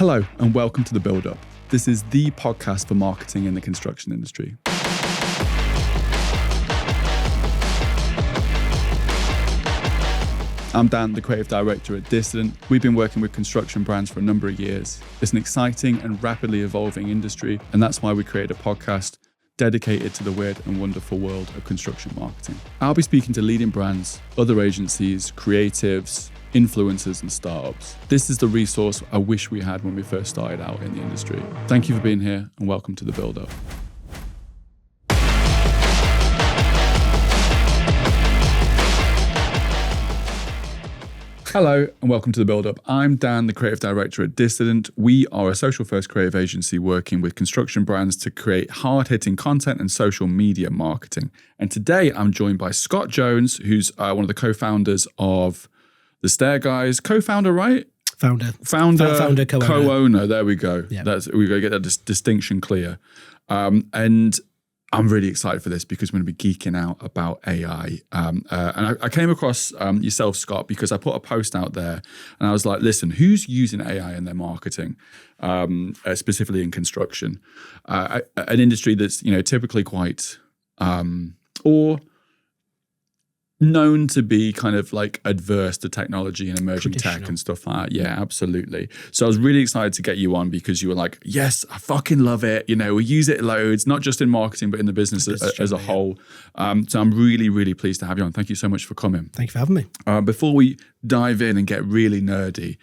Hello and welcome to The Build Up. This is the podcast for marketing in the construction industry. I'm Dan, the creative director at Dissident. We've been working with construction brands for a number of years. It's an exciting and rapidly evolving industry, and that's why we created a podcast dedicated to the weird and wonderful world of construction marketing. I'll be speaking to leading brands, other agencies, creatives, influencers and startups. This is the resource I wish we had when we first started out in the industry. Thank you for being here and welcome to The Build Up. Hello and welcome to The Build Up. I'm Dan, the creative director at Dissident. We are a social-first creative agency working with construction brands to create hard-hitting content and social media marketing. And today I'm joined by Scott Jones, who's one of the co-founders of the Stair Guys. Co-founder, right? Founder, co-owner. There we go. Yeah. We got to get that distinction clear. And I'm really excited for this because we're going to be geeking out about AI. And I came across yourself, Scott, because I put a post out there and I was like, listen, who's using AI in their marketing, specifically in construction? An industry that's, typically quite, or known to be kind of like adverse to technology and emerging tech and stuff like that. Yeah, absolutely. So I was really excited to get you on because you were like, yes, I fucking love it. We use it loads, not just in marketing, but in the business as a whole. So I'm really, really pleased to have you on. Thank you so much for coming. Thank you for having me. Before we dive in and get really nerdy,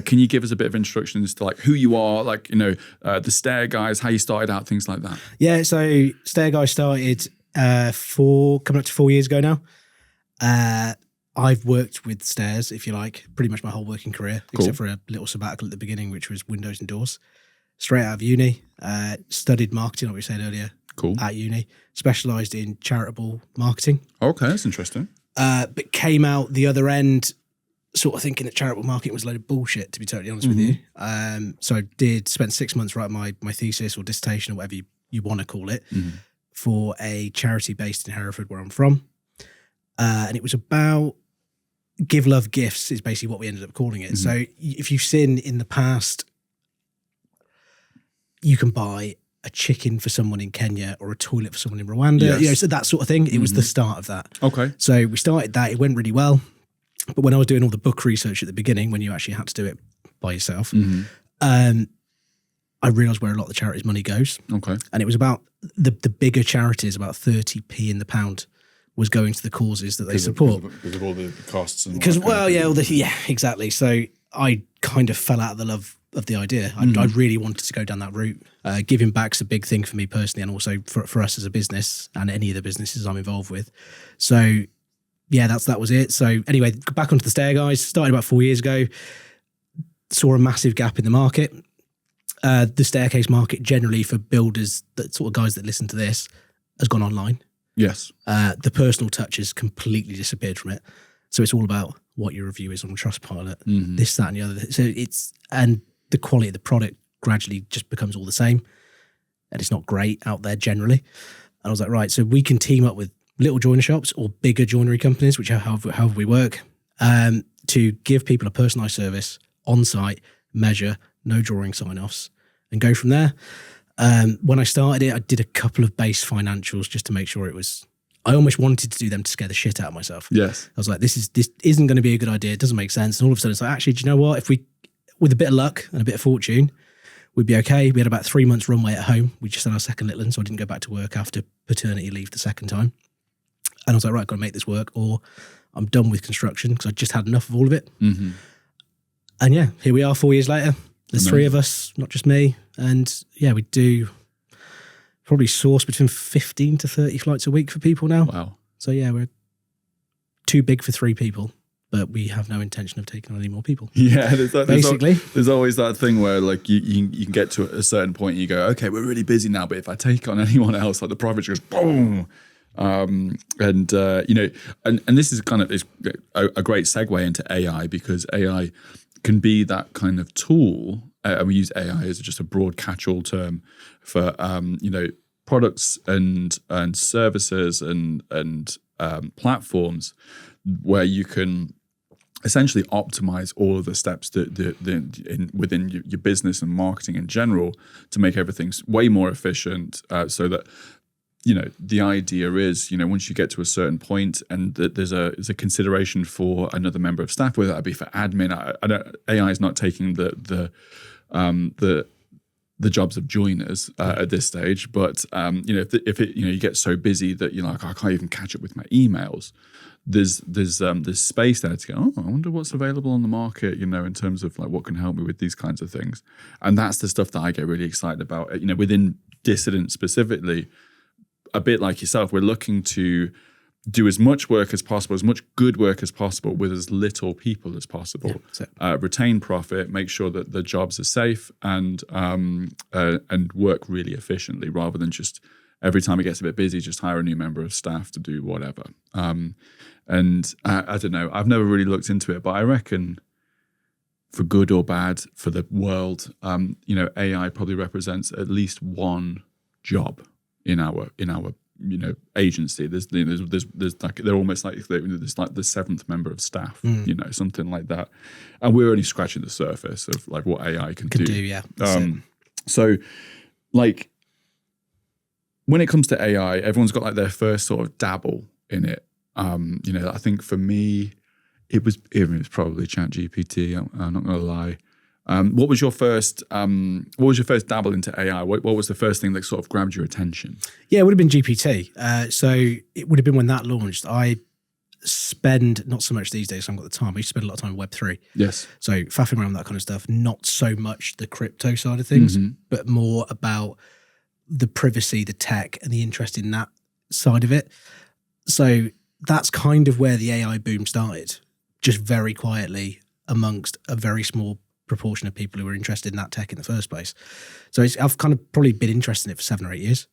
can you give us a bit of introductions to like who you are, like, the Stair Guys, how you started out, things like that? Yeah, so Stair Guys started coming up to 4 years ago now. I've worked with stairs, if you like, pretty much my whole working career, except for a little sabbatical at the beginning, which was windows and doors. Straight out of uni, studied marketing, like we said earlier, at uni, specialised in charitable marketing. Okay, that's interesting. But came out the other end sort of thinking that charitable marketing was a load of bullshit, to be totally honest with you. So I spent 6 months writing my thesis or dissertation or whatever you want to call it for a charity based in Hereford, where I'm from. And it was about give, love, gifts is basically what we ended up calling it. So if you've seen in the past, you can buy a chicken for someone in Kenya or a toilet for someone in Rwanda, yes. So that sort of thing. It was the start of that. Okay. So we started that. It went really well. But when I was doing all the book research at the beginning, when you actually had to do it by yourself, I realised where a lot of the charities' money goes. Okay. And it was about the bigger charities, about 30p in the pound, was going to the causes that they support. Because of all the costs. Exactly. So I kind of fell out of the love of the idea. I really wanted to go down that route. Giving back's a big thing for me personally, and also for us as a business and any of the businesses I'm involved with. So yeah, that was it. So anyway, back onto the Stair Guys. Started about 4 years ago. Saw a massive gap in the market. The staircase market generally for builders, the sort of guys that listen to this, has gone online. Yes. The personal touch has completely disappeared from it. So it's all about what your review is on Trustpilot, this, that, and the other. So and the quality of the product gradually just becomes all the same. And it's not great out there generally. And I was like, right, so we can team up with little joiner shops or bigger joinery companies, which however we work, to give people a personalised service on site, measure, no drawing sign-offs, and go from there. When I started it, I did a couple of base financials just to make sure it was. I almost wanted to do them to scare the shit out of myself. Yes, I was like, this isn't going to be a good idea. It doesn't make sense. And all of a sudden, it's like, actually, do you know what? If we, with a bit of luck and a bit of fortune, we'd be okay. We had about 3 months runway at home. We just had our second little one, so I didn't go back to work after paternity leave the second time. And I was like, right, I've got to make this work, or I'm done with construction because I just had enough of all of it. And yeah, here we are 4 years later. There's three of us, not just me. And yeah, we do probably source between 15 to 30 flights a week for people now. Wow. So yeah, we're too big for 3 people, but we have no intention of taking on any more people. Yeah, there's always that thing where like you can get to a certain point and you go, okay, we're really busy now, but if I take on anyone else, like the profit goes boom. And this is kind of a great segue into AI, because AI can be that kind of tool, and we use AI as just a broad catch-all term for products and services and platforms where you can essentially optimize all of the steps within your business and marketing in general to make everything way more efficient, so that, the idea is, once you get to a certain point and there's a consideration for another member of staff, whether that be for admin. AI is not taking the jobs of joiners at this stage, but if you get so busy that you're like, I can't even catch up with my emails, there's space there to go, I wonder what's available on the market, in terms of like what can help me with these kinds of things. And that's the stuff that I get really excited about. Within Dissident specifically, a bit like yourself, we're looking to do as much work as possible, as much good work as possible with as little people as possible. Yeah, retain profit, make sure that the jobs are safe, and work really efficiently, rather than just every time it gets a bit busy, just hire a new member of staff to do whatever. I don't know, I've never really looked into it, but I reckon for good or bad for the world, AI probably represents at least one job in our agency. There's like, they're almost like there's like the seventh member of staff, something like that, and we're only scratching the surface of like what AI can do. Yeah. So like when it comes to AI, everyone's got like their first sort of dabble in it. I think for me, it was probably ChatGPT. I'm not gonna lie. What was your first dabble into AI? What was the first thing that sort of grabbed your attention? Yeah, it would have been GPT. So it would have been when that launched. I spend, not so much these days, I haven't got the time. I used to spend a lot of time on Web3. Yes. So faffing around with that kind of stuff, not so much the crypto side of things, but more about the privacy, the tech, and the interest in that side of it. So that's kind of where the AI boom started, just very quietly amongst a very small proportion of people who were interested in that tech in the first place. So I've kind of probably been interested in it for 7 or 8 years,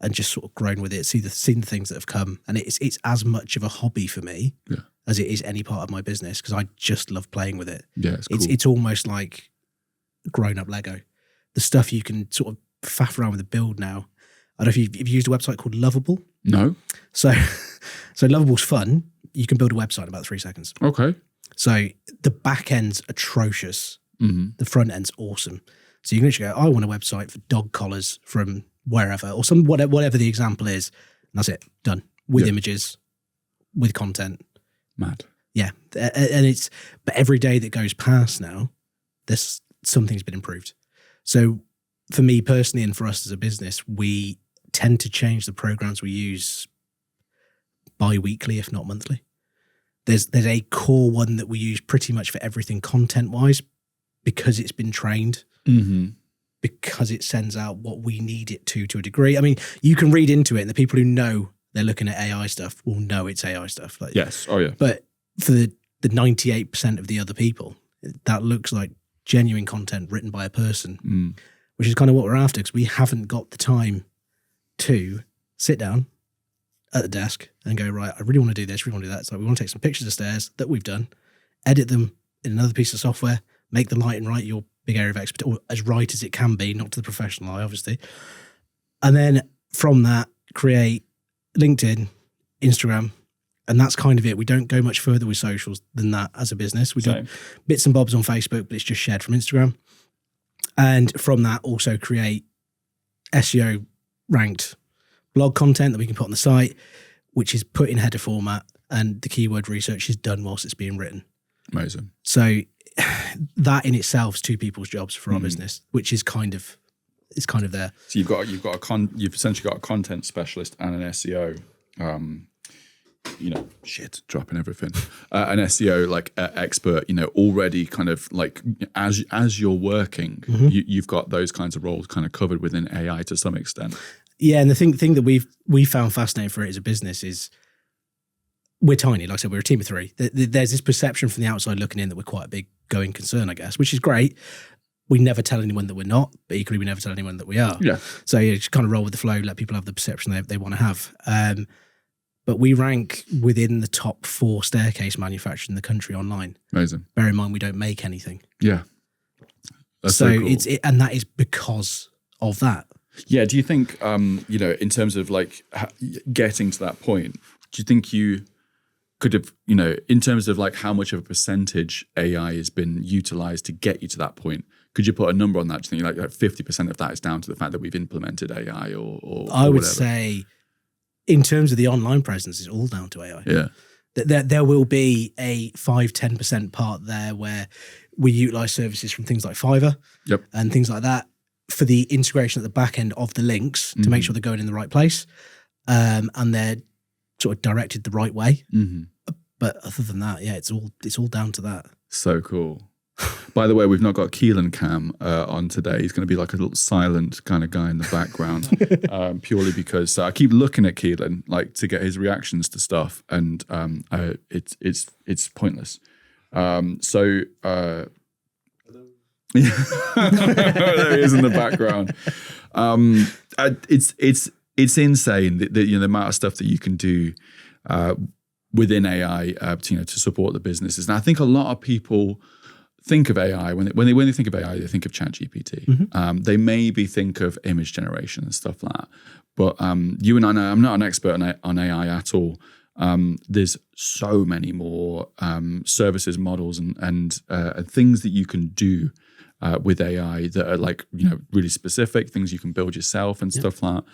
and just sort of grown with it, seen the things that have come, and it's as much of a hobby for me as it is any part of my business, because I just love playing with it. Yeah, it's cool. It's almost like grown up Lego. The stuff you can sort of faff around with the build now. I don't know if you've used a website called Lovable. No. So Lovable's fun. You can build a website in about 3 seconds. Okay. So the back end's atrocious. The front end's awesome. So you can literally go, I want a website for dog collars from wherever, or whatever the example is. And that's it. Done. With images, with content. Mad. Yeah. But every day that goes past now, something's been improved. So for me personally, and for us as a business, we tend to change the programs we use bi-weekly, if not monthly. There's a core one that we use pretty much for everything content-wise, because it's been trained, because it sends out what we need it to a degree. I mean, you can read into it, and the people who know they're looking at AI stuff will know it's AI stuff. Like, yes. Oh, yeah. But for the 98% of the other people, that looks like genuine content written by a person, which is kind of what we're after, because we haven't got the time to sit down at the desk and go, right, I really want to do this, really want to do that. So we want to take some pictures of stairs that we've done, edit them in another piece of software, make the lighting right, your big area of expertise, or as right as it can be, not to the professional eye, obviously. And then from that, create LinkedIn, Instagram, and that's kind of it. We don't go much further with socials than that as a business. We do bits and bobs on Facebook, but it's just shared from Instagram. And from that, also create SEO ranked blog content that we can put on the site, which is put in header format, and the keyword research is done whilst it's being written. Amazing. So that in itself is 2 people's jobs for our business, which is kind of there. So you've essentially got a content specialist and an SEO. Dropping everything. An SEO expert. Already kind of like as you're working, you've got those kinds of roles kind of covered within AI to some extent. Yeah, and the thing that we found fascinating for it as a business is, we're tiny. Like I said, we're a team of 3. There's this perception from the outside looking in that we're quite a big going concern, I guess, which is great. We never tell anyone that we're not, but equally we never tell anyone that we are. Yeah. So you just kind of roll with the flow, let people have the perception they want to have. But we rank within the top 4 staircase manufacturers in the country online. Amazing. Bear in mind, we don't make anything. Yeah. That's so cool. and that is because of that. Yeah. Do you think, in terms of like getting to that point, do you think could have, in terms of like how much of a percentage AI has been utilized to get you to that point, could you put a number on that? Do you think like 50% of that is down to the fact that we've implemented AI or I would whatever? say in terms of the online presence, it's all down to AI. Yeah. There will be a 5-10% part there where we utilize services from things like Fiverr and things like that for the integration at the back end of the links to make sure they're going in the right place and they're sort of directed the right way. But other than that, yeah, it's all down to that. So cool. By the way, we've not got Keelan Cam on today. He's going to be like a little silent kind of guy in the background, purely because I keep looking at Keelan like to get his reactions to stuff, and it's pointless. There he is in the background. It's insane the amount of stuff that you can do within AI to support the businesses. And I think a lot of people think of AI when they think of AI, they think of ChatGPT. They maybe think of image generation and stuff like that. But you and I know I'm not an expert on AI at all. There's so many more services, models, and things that you can do with AI that are like really specific things you can build yourself and stuff like that.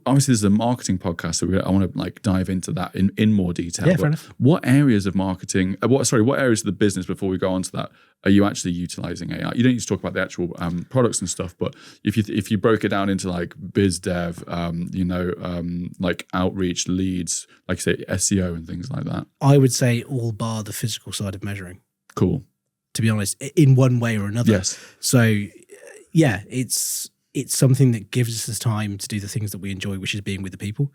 Obviously, this is a marketing podcast, so I want to like dive into that in more detail. Yeah, fair enough. What areas of marketing? What areas of the business before we go on to that are you actually utilizing AI? You don't need to talk about the actual products and stuff, but if you broke it down into like biz dev, like outreach, leads, like say SEO and things like that. I would say all bar the physical side of measuring. Cool. To be honest, in one way or another. Yes. So yeah, it's something that gives us the time to do the things that we enjoy, which is being with the people.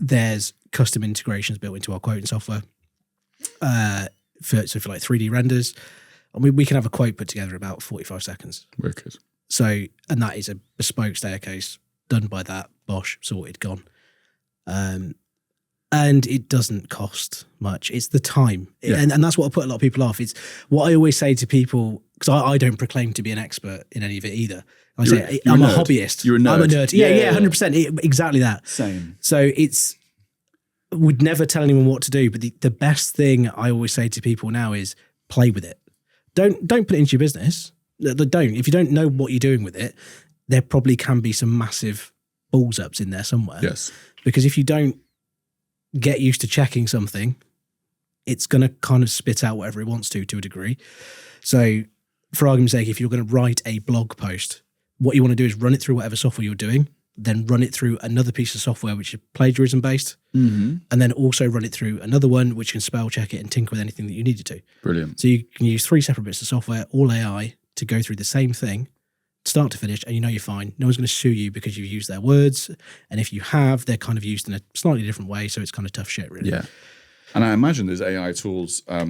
There's custom integrations built into our quoting software for like 3D renders. I mean, we can have a quote put together in about 45 seconds. Wicked. So, and that is a bespoke staircase done by that, bosh, sorted, gone. And it doesn't cost much. It's the time. Yeah. And that's what I put a lot of people off. It's what I always say to people, because I don't proclaim to be an expert in any of it either. I'm a hobbyist. You're a nerd. I'm a nerd. Yeah, 100%. Exactly that. Same. So would never tell anyone what to do, but the best thing I always say to people now is play with it. Don't put it into your business. Don't. If you don't know what you're doing with it, there probably can be some massive balls ups in there somewhere. Yes. Because if you don't get used to checking something, it's going to kind of spit out whatever it wants to a degree. So for argument's sake, if you're going to write a blog post, what you want to do is run it through whatever software you're doing, then run it through another piece of software which is plagiarism based, and then also run it through another one which can spell check it and tinker with anything that you need it to. Brilliant. So you can use 3 separate bits of software, all AI, to go through the same thing, start to finish, and you're fine. No one's going to sue you because you've used their words. And if you have, they're kind of used in a slightly different way. So it's kind of tough shit, really. Yeah. And I imagine there's AI tools, I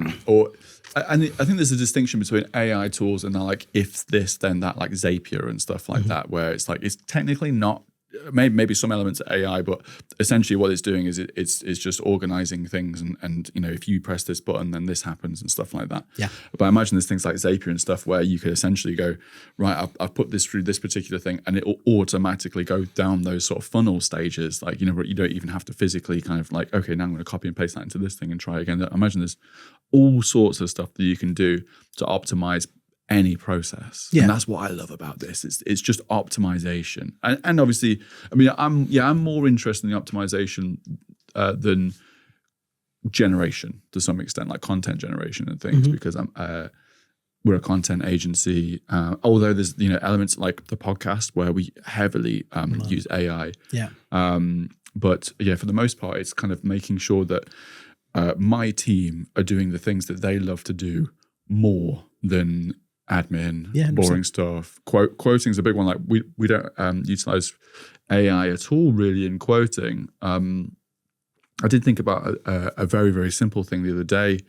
think there's a distinction between AI tools and like if this, then that, like Zapier and stuff like that, where it's like, it's technically not, maybe some elements of AI, but essentially what it's doing is it's just organizing things and if you press this button, then this happens and stuff like that. Yeah. But I imagine there's things like Zapier and stuff where you could essentially go, right, I've put this through this particular thing and it will automatically go down those sort of funnel stages. Like, you don't even have to physically kind of like, okay, now I'm going to copy and paste that into this thing and try again. I imagine there's all sorts of stuff that you can do to optimize any process. Yeah. And that's what I love about this. It's just optimization. And obviously, I mean, I'm more interested in the optimization than generation to some extent, like content generation and things, because we're a content agency. Although there's elements like the podcast where we heavily use AI. Yeah. But yeah, for the most part, it's kind of making sure that my team are doing the things that they love to do more than admin, boring stuff. Quoting is a big one. Like we don't utilize AI at all really in quoting. I did think about a very, very simple thing the other day.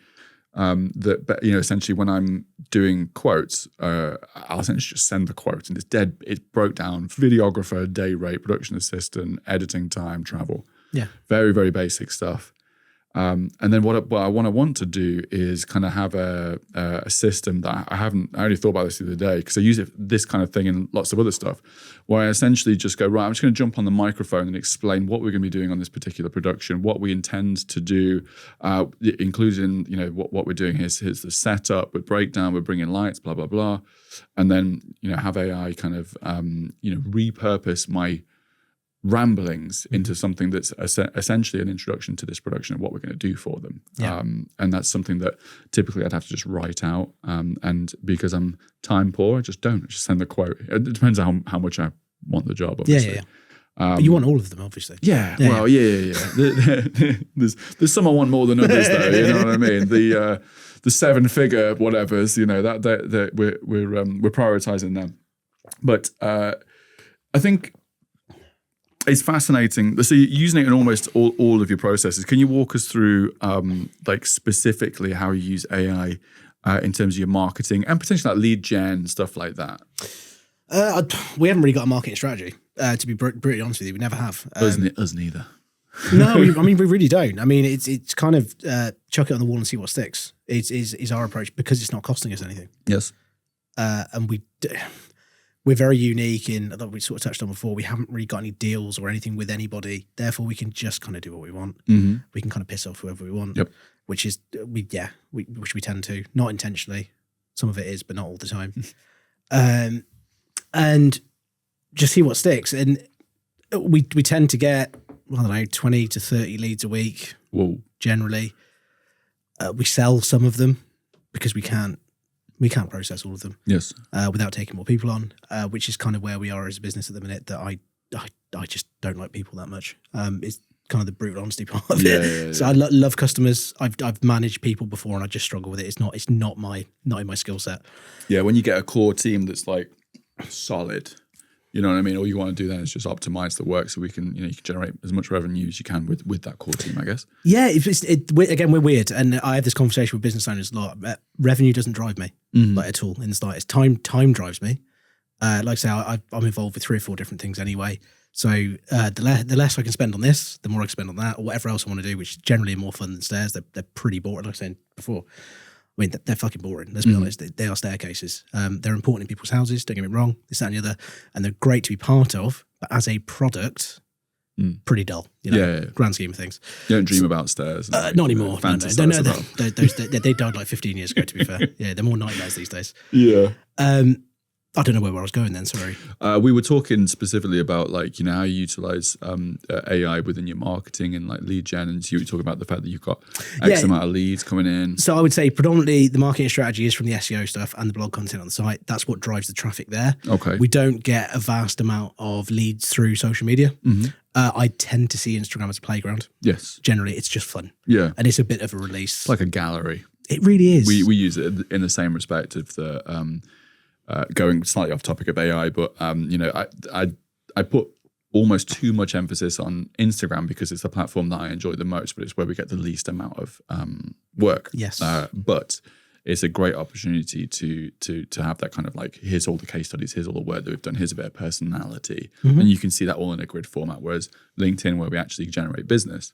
That essentially when I'm doing quotes, I'll essentially just send the quote and it's broke down: videographer, day rate, production assistant, editing time, travel. Yeah, very, very basic stuff. And then what I want to do is kind of have a system that I only thought about this the other day because I use this kind of thing in lots of other stuff, where I essentially just go, right, I'm just going to jump on the microphone and explain what we're going to be doing on this particular production, what we intend to do, including, what we're doing. Here's the setup with breakdown, we're bringing lights, blah, blah, blah. And then, have AI kind of, repurpose my ramblings into something that's essentially an introduction to this production and what we're going to do for them. Yeah. And that's something that typically I'd have to just write out. And because I'm time poor, I just send the quote. It depends on how much I want the job, obviously. Yeah. But you want all of them, obviously. Yeah. There's some I want more than others, though. You know what I mean? The 7-figure whatevers, that we're prioritizing them. But I think it's fascinating. So you're using it in almost all of your processes. Can you walk us through, specifically how you use AI in terms of your marketing and potentially like lead gen, stuff like that? We haven't really got a marketing strategy, to be brutally honest with you. We never have. Us neither. No, we really don't. I mean, it's kind of chuck it on the wall and see what sticks. Is our approach because it's not costing us anything. Yes. And we're very unique in that we sort of touched on before. We haven't really got any deals or anything with anybody. Therefore, we can just kind of do what we want. Mm-hmm. We can kind of piss off whoever we want. Yep. Which we tend to, not intentionally. Some of it is, but not all the time. And just see what sticks. And we tend to get, 20 to 30 leads a week. Whoa. Generally. We sell some of them because we can't process all of them. Yes. Without taking more people on, which is kind of where we are as a business at the minute, that I just don't like people that much. It's kind of the brutal honesty part of it. Yeah. So I love customers. I've managed people before and I just struggle with it. It's not in my skill set. Yeah. When you get a core team that's like solid, you know what I mean? All you want to do then is just optimize the work so we can, you can generate as much revenue as you can with that core team, I guess. Yeah. Again, we're weird. And I have this conversation with business owners a lot. Revenue doesn't drive me like at all in the slightest. Time drives me. Like I say, I'm involved with 3 or 4 different things anyway. So the less I can spend on this, the more I can spend on that or whatever else I want to do, which is generally more fun than stairs. They're pretty boring, like I was saying before. I mean, they're fucking boring. Let's be honest. They are staircases. They're important in people's houses. Don't get me wrong. This, that, and the other. And they're great to be part of. But as a product, pretty dull. Grand scheme of things. You don't dream about stairs. Not anymore. No. They died like 15 years ago, to be fair. Yeah, they're more nightmares these days. Yeah. I don't know where I was going then, sorry. We were talking specifically about how you utilize AI within your marketing and like lead gen, and so you were talking about the fact that you've got X amount of leads coming in. So I would say predominantly the marketing strategy is from the SEO stuff and the blog content on the site. That's what drives the traffic there. Okay. We don't get a vast amount of leads through social media. Mm-hmm. I tend to see Instagram as a playground. Yes. Generally, it's just fun. Yeah. And it's a bit of a release. It's like a gallery. It really is. We use it in the same respect of the... going slightly off topic of AI, but I put almost too much emphasis on Instagram because it's the platform that I enjoy the most, but it's where we get the least amount of work. Yes, but it's a great opportunity to have that kind of like, here's all the case studies, here's all the work that we've done, here's a bit of personality, and you can see that all in a grid format. Whereas LinkedIn, where we actually generate business,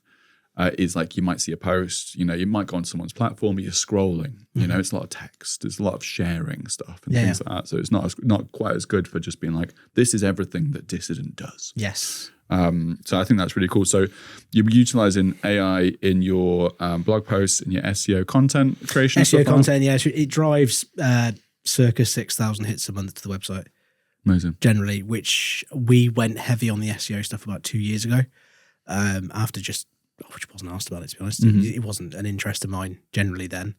is like you might see a post, you might go on someone's platform, but you're scrolling. It's a lot of text, it's a lot of sharing stuff and things like that. So it's not quite as good for just being like, this is everything that Dissident does. Yes. So I think that's really cool. So you're utilizing AI in your blog posts, in your SEO content creation. SEO content, it drives circa 6,000 hits a month to the website. Amazing. Generally, which we went heavy on the SEO stuff about 2 years ago. After just which wasn't asked about it, to be honest. It wasn't an interest of mine generally then.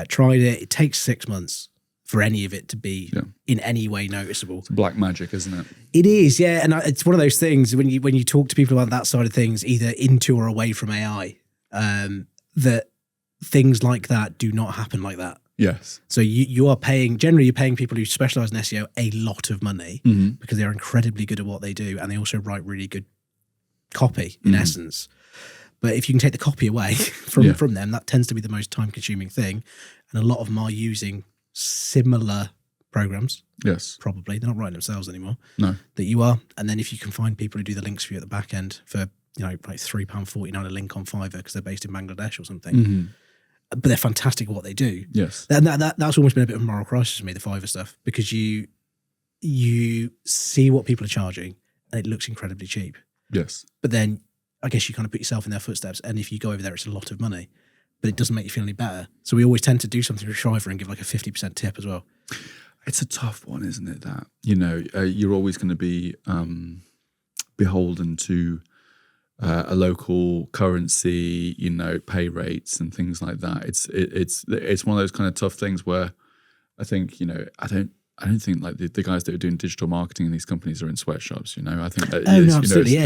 Tried it. It takes 6 months for any of it to be in any way noticeable. It's black magic, isn't it? It is, yeah. And it's one of those things when you talk to people about that side of things, either into or away from AI, that things like that do not happen like that. Yes. So you're paying people who specialize in SEO a lot of money because they're incredibly good at what they do, and they also write really good copy in essence. But if you can take the copy away from them, that tends to be the most time-consuming thing. And a lot of them are using similar programs. Yes. Probably. They're not writing themselves anymore. No. That you are. And then if you can find people who do the links for you at the back end for like £3.49 a link on Fiverr because they're based in Bangladesh or something. But they're fantastic at what they do. Yes. And that's almost been a bit of a moral crisis for me, the Fiverr stuff, because you see what people are charging and it looks incredibly cheap. Yes. But then I guess you kind of put yourself in their footsteps. And if you go over there, it's a lot of money, but it doesn't make you feel any better. So we always tend to do something with Fiverr and give like a 50% tip as well. It's a tough one, isn't it? That, you're always going to be beholden to a local currency, pay rates and things like that. It's one of those kind of tough things where I think, I don't think like the guys that are doing digital marketing in these companies are in sweatshops. I think that absolutely.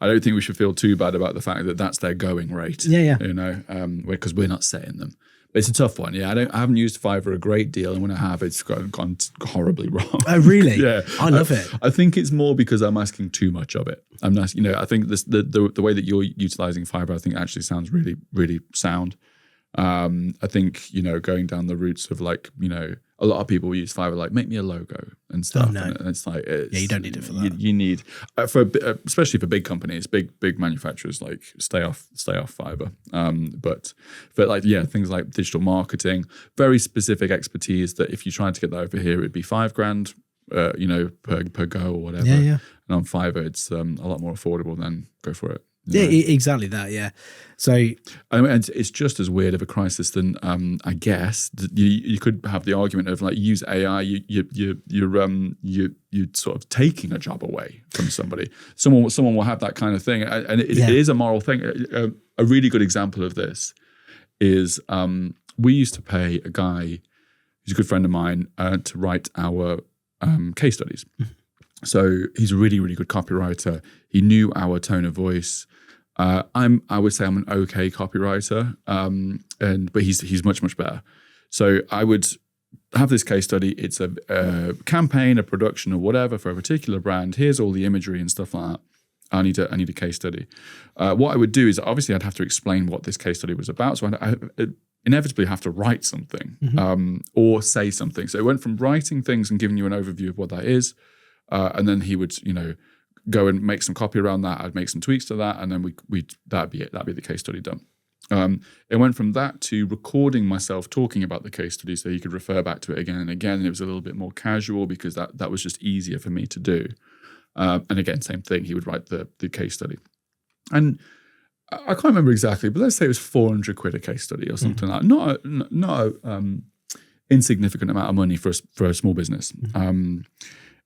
I don't think we should feel too bad about the fact that that's their going rate. Because we're not setting them. But it's a tough one. Yeah, I haven't used Fiverr a great deal, and when I have, it's gone horribly wrong. Oh, really? Yeah, I love it. I think it's more because I'm asking too much of it. I'm not, I think the way that you're utilizing Fiverr, I think actually sounds really, really sound. I think, going down the routes of like, a lot of people use Fiverr, like make me a logo and stuff. Oh, no. And it's like, you don't need it for that. You need, especially for big companies, big manufacturers, like stay off Fiverr. But like, things like digital marketing, very specific expertise that if you tried to get that over here, it'd be $5,000, per go or whatever. Yeah. And on Fiverr, it's a lot more affordable. Then go for it. Yeah, exactly that. Yeah. So I mean, and it's just as weird of a crisis than I guess you could have the argument of like use AI. You're sort of taking a job away from somebody. Someone will have that kind of thing, and it is a moral thing. A really good example of this is we used to pay a guy who's a good friend of mine to write our case studies. So he's a really, really good copywriter. He knew our tone of voice. I would say I'm an okay copywriter, but he's much, much better. So I would have this case study. It's a campaign, a production, or whatever for a particular brand. Here's all the imagery and stuff like that. I need a case study. What I would do is obviously I'd have to explain what this case study was about. So I inevitably have to write something or say something. So it went from writing things and giving you an overview of what that is. And then he would, go and make some copy around that. I'd make some tweaks to that, and then that'd be it. That'd be the case study done. It went from that to recording myself talking about the case study, so he could refer back to it again and again. And it was a little bit more casual because that was just easier for me to do. And again, same thing. He would write the case study, and I can't remember exactly, but let's say it was £400 a case study or something like that. Not a insignificant amount of money for a small business. And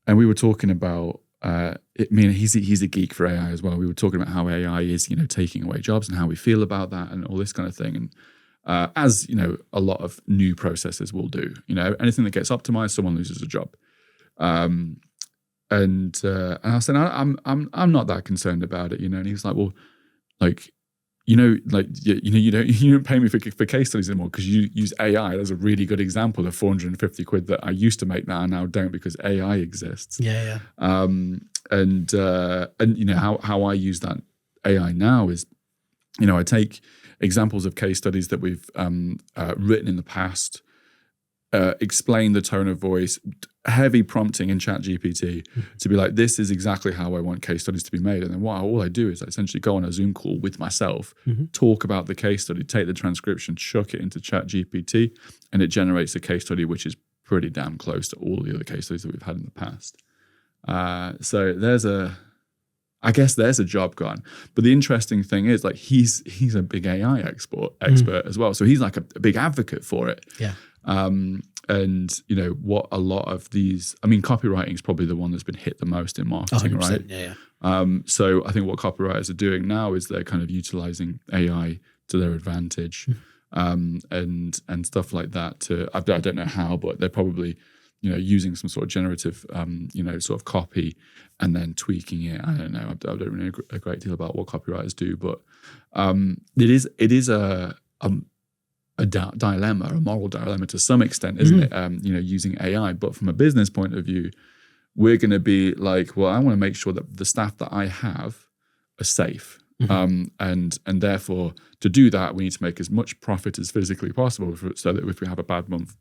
we were talking about, he's a geek for AI as well. We were talking about how AI is, taking away jobs and how we feel about that and all this kind of thing. And as a lot of new processes will do, anything that gets optimized, someone loses a job. And I said, I'm not that concerned about it, And he was like, well, like, you don't pay me for case studies anymore because you use AI. There's a really good example of £450 that I used to make that I now don't because AI exists. Yeah. And how I use that AI now is, I take examples of case studies that we've written in the past, explain the tone of voice, heavy prompting in ChatGPT to be like, this is exactly how I want case studies to be made. And then all I do is I essentially go on a Zoom call with myself, talk about the case study, take the transcription, chuck it into ChatGPT, and it generates a case study which is pretty damn close to all the other case studies that we've had in the past. So there's a job gone. But the interesting thing is, like, he's a big AI expert as well. So he's like a big advocate for it. Yeah. And what a lot of these, copywriting is probably the one that's been hit the most in marketing, right? Yeah. So I think what copywriters are doing now is they're kind of utilizing AI to their advantage, and stuff like that. I don't know how, but they're probably using some sort of generative, sort of copy and then tweaking it. I don't know. I don't really know a great deal about what copywriters do, but it is a dilemma, a moral dilemma to some extent, isn't it? Using AI. But from a business point of view, we're going to be like, well, I want to make sure that the staff that I have are safe. And therefore, to do that, we need to make as much profit as physically possible so that if we have a bad month,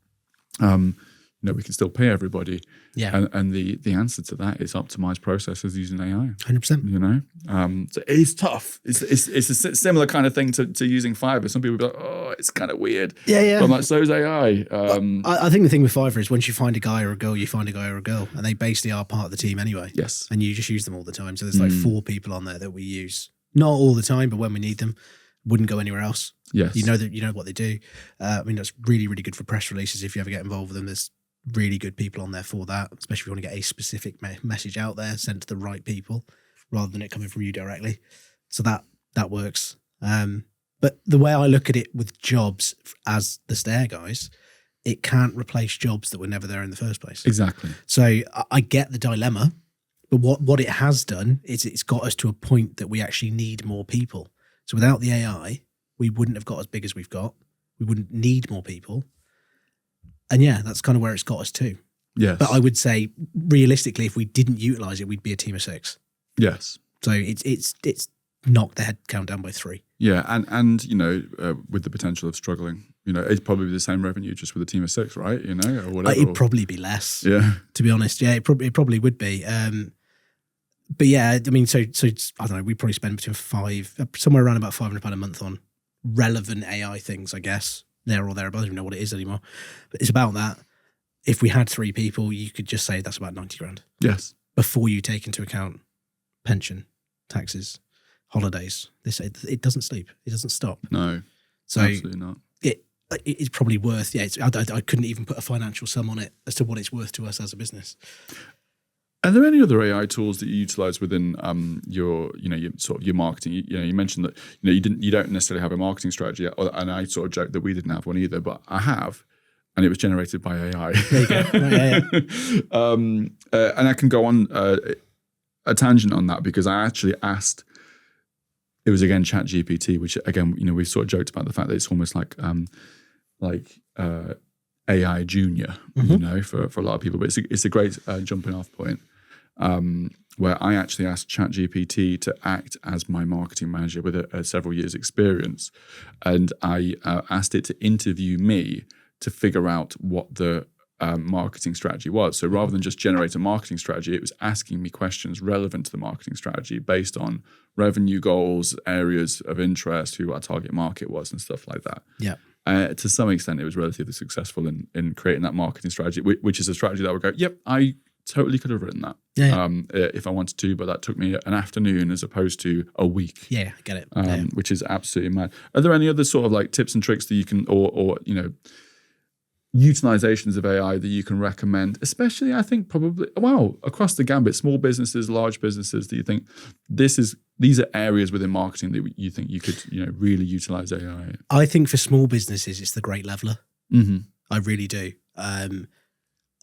we can still pay everybody. Yeah. And the answer to that is optimized processes using AI. 100%. So it's tough. It's a similar kind of thing to using Fiverr. Some people be like, oh, it's kind of weird. Yeah. But I'm like, so is AI. I think the thing with Fiverr is once you find a guy or a girl, you find a guy or a girl, and they basically are part of the team anyway. Yes. And you just use them all the time. So there's like 4 people on there that we use. Not all the time, but when we need them, wouldn't go anywhere else. Yes. You know what they do. I mean, that's really, really good for press releases. If you ever get involved with them, there's really good people on there for that, especially if you want to get a specific message out there sent to the right people rather than it coming from you directly. So that works. But the way I look at it with jobs as the Stair Guys, it can't replace jobs that were never there in the first place. Exactly. So I get the dilemma, but what it has done is it's got us to a point that we actually need more people. So without the AI, we wouldn't have got as big as we've got. We wouldn't need more people. And yeah, that's kind of where it's got us to. Yes. But I would say realistically, if we didn't utilize it, we'd be a team of 6. Yes. So it's knocked the head count down by 3. Yeah, and with the potential of struggling, it'd probably be the same revenue just with a team of 6, right? Or whatever. It'd probably be less. Yeah. To be honest, yeah, it probably would be. But yeah, I mean, so I don't know. We probably spend somewhere around about £500 a month on relevant AI things, I guess. There or thereabouts. I don't even know what it is anymore. But it's about that. If we had 3 people, you could just say that's about 90 grand. Yes. Before you take into account pension, taxes, holidays. It doesn't sleep. It doesn't stop. No. So absolutely not. It's probably worth. Yeah. I couldn't even put a financial sum on it as to what it's worth to us as a business. Are there any other AI tools that you utilize within your sort of your marketing? You mentioned that you don't necessarily have a marketing strategy, and I sort of joked that we didn't have one either, but I have, and it was generated by AI. There you go. Yeah. And I can go on a tangent on that because I actually asked. It was again ChatGPT, which again we've sort of joked about the fact that it's almost like AI Junior, for a lot of people, but it's a great jumping off point. Where I actually asked ChatGPT to act as my marketing manager with several years experience. And I asked it to interview me to figure out what the marketing strategy was. So rather than just generate a marketing strategy, it was asking me questions relevant to the marketing strategy based on revenue goals, areas of interest, who our target market was and stuff like that. Yeah. To some extent, it was relatively successful in creating that marketing strategy, which is a strategy that would go, yep, I totally could have written that if I wanted to, but that took me an afternoon as opposed to a week. Yeah, I get it. Which is absolutely mad. Are there any other sort of like tips and tricks that you can, or utilizations of AI that you can recommend, especially I think probably, across the gambit, small businesses, large businesses, that you think these are areas within marketing that you think you could really utilize AI? I think for small businesses, it's the great leveler. Mm-hmm. I really do.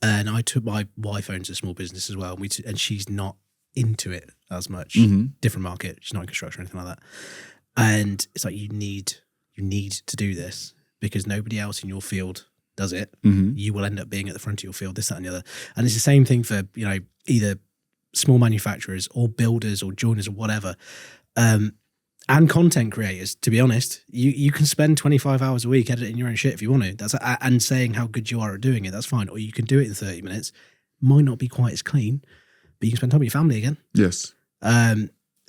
And I took my wife owns a small business as well, and she's not into it as much. Mm-hmm. Different market. She's not in construction or anything like that. And it's like you need to do this because nobody else in your field does it. Mm-hmm. You will end up being at the front of your field, this, that, and the other. And it's the same thing for either small manufacturers or builders or joiners or whatever. And content creators, to be honest, you can spend 25 hours a week editing your own shit if you want to. And saying how good you are at doing it, that's fine. Or you can do it in 30 minutes. Might not be quite as clean, but you can spend time with your family again. Yes.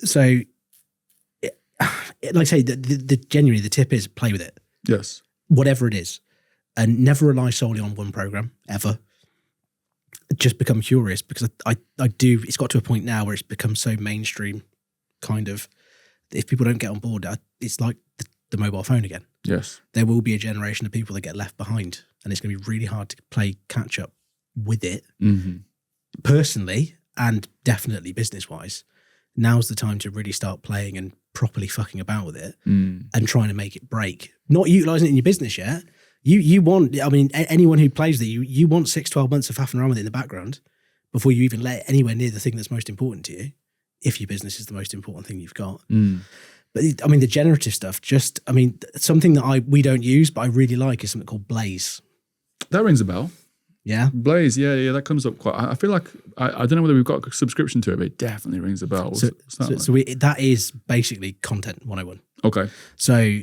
So, like I say, genuinely, the tip is play with it. Yes. Whatever it is. And never rely solely on one program, ever. Just become curious because I do, it's got to a point now where it's become so mainstream, kind of. If people don't get on board, it's like the mobile phone again. Yes. There will be a generation of people that get left behind, and it's going to be really hard to play catch up with it. Mm-hmm. Personally, and definitely business-wise, now's the time to really start playing and properly fucking about with it and trying to make it break. Not utilising it in your business yet. You want, I mean, anyone who plays that, you want 6-12 months of faffing around with it in the background before you even let it anywhere near the thing that's most important to you. If your business is the most important thing you've got. But I mean, the generative stuff, something that we don't use, but I really like is something called Blaze. That rings a bell. Yeah. Blaze, yeah, that comes up quite. I feel like, I don't know whether we've got a subscription to it, but it definitely rings a bell. That is basically content 101. Okay. So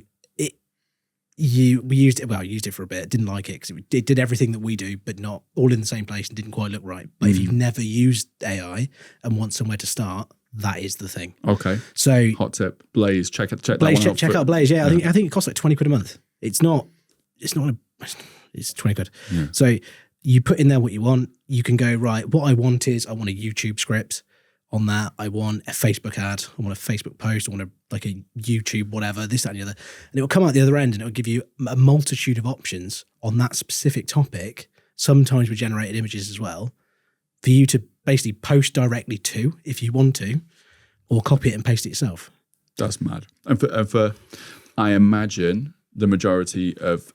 we used it. Well, I used it for a bit. Didn't like it because it did everything that we do, but not all in the same place and didn't quite look right. But if you've never used AI and want somewhere to start, that is the thing. Okay. So hot tip, Blaze. Check Blaze, that one out. check out Blaze. Yeah, I think it costs like 20 quid a month. It's 20 quid. Yeah. So you put in there what you want. You can go, right, what I want is I want a YouTube script on that. I want a Facebook ad. I want a Facebook post. I want a YouTube, whatever, this, that, and the other. And it will come out the other end and it will give you a multitude of options on that specific topic, sometimes with generated images as well, for you to basically post directly to if you want to, or copy it and paste it yourself. That's mad. And for I imagine the majority of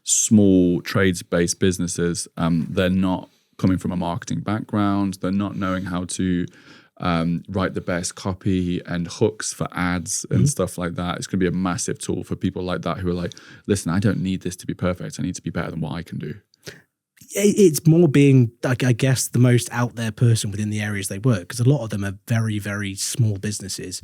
small trades-based businesses, they're not coming from a marketing background. They're not knowing how to write the best copy and hooks for ads and stuff like that. It's going to be a massive tool for people like that who are like, listen, I don't need this to be perfect. I need to be better than what I can do. It's more being, I guess, the most out there person within the areas they work, because a lot of them are very, very small businesses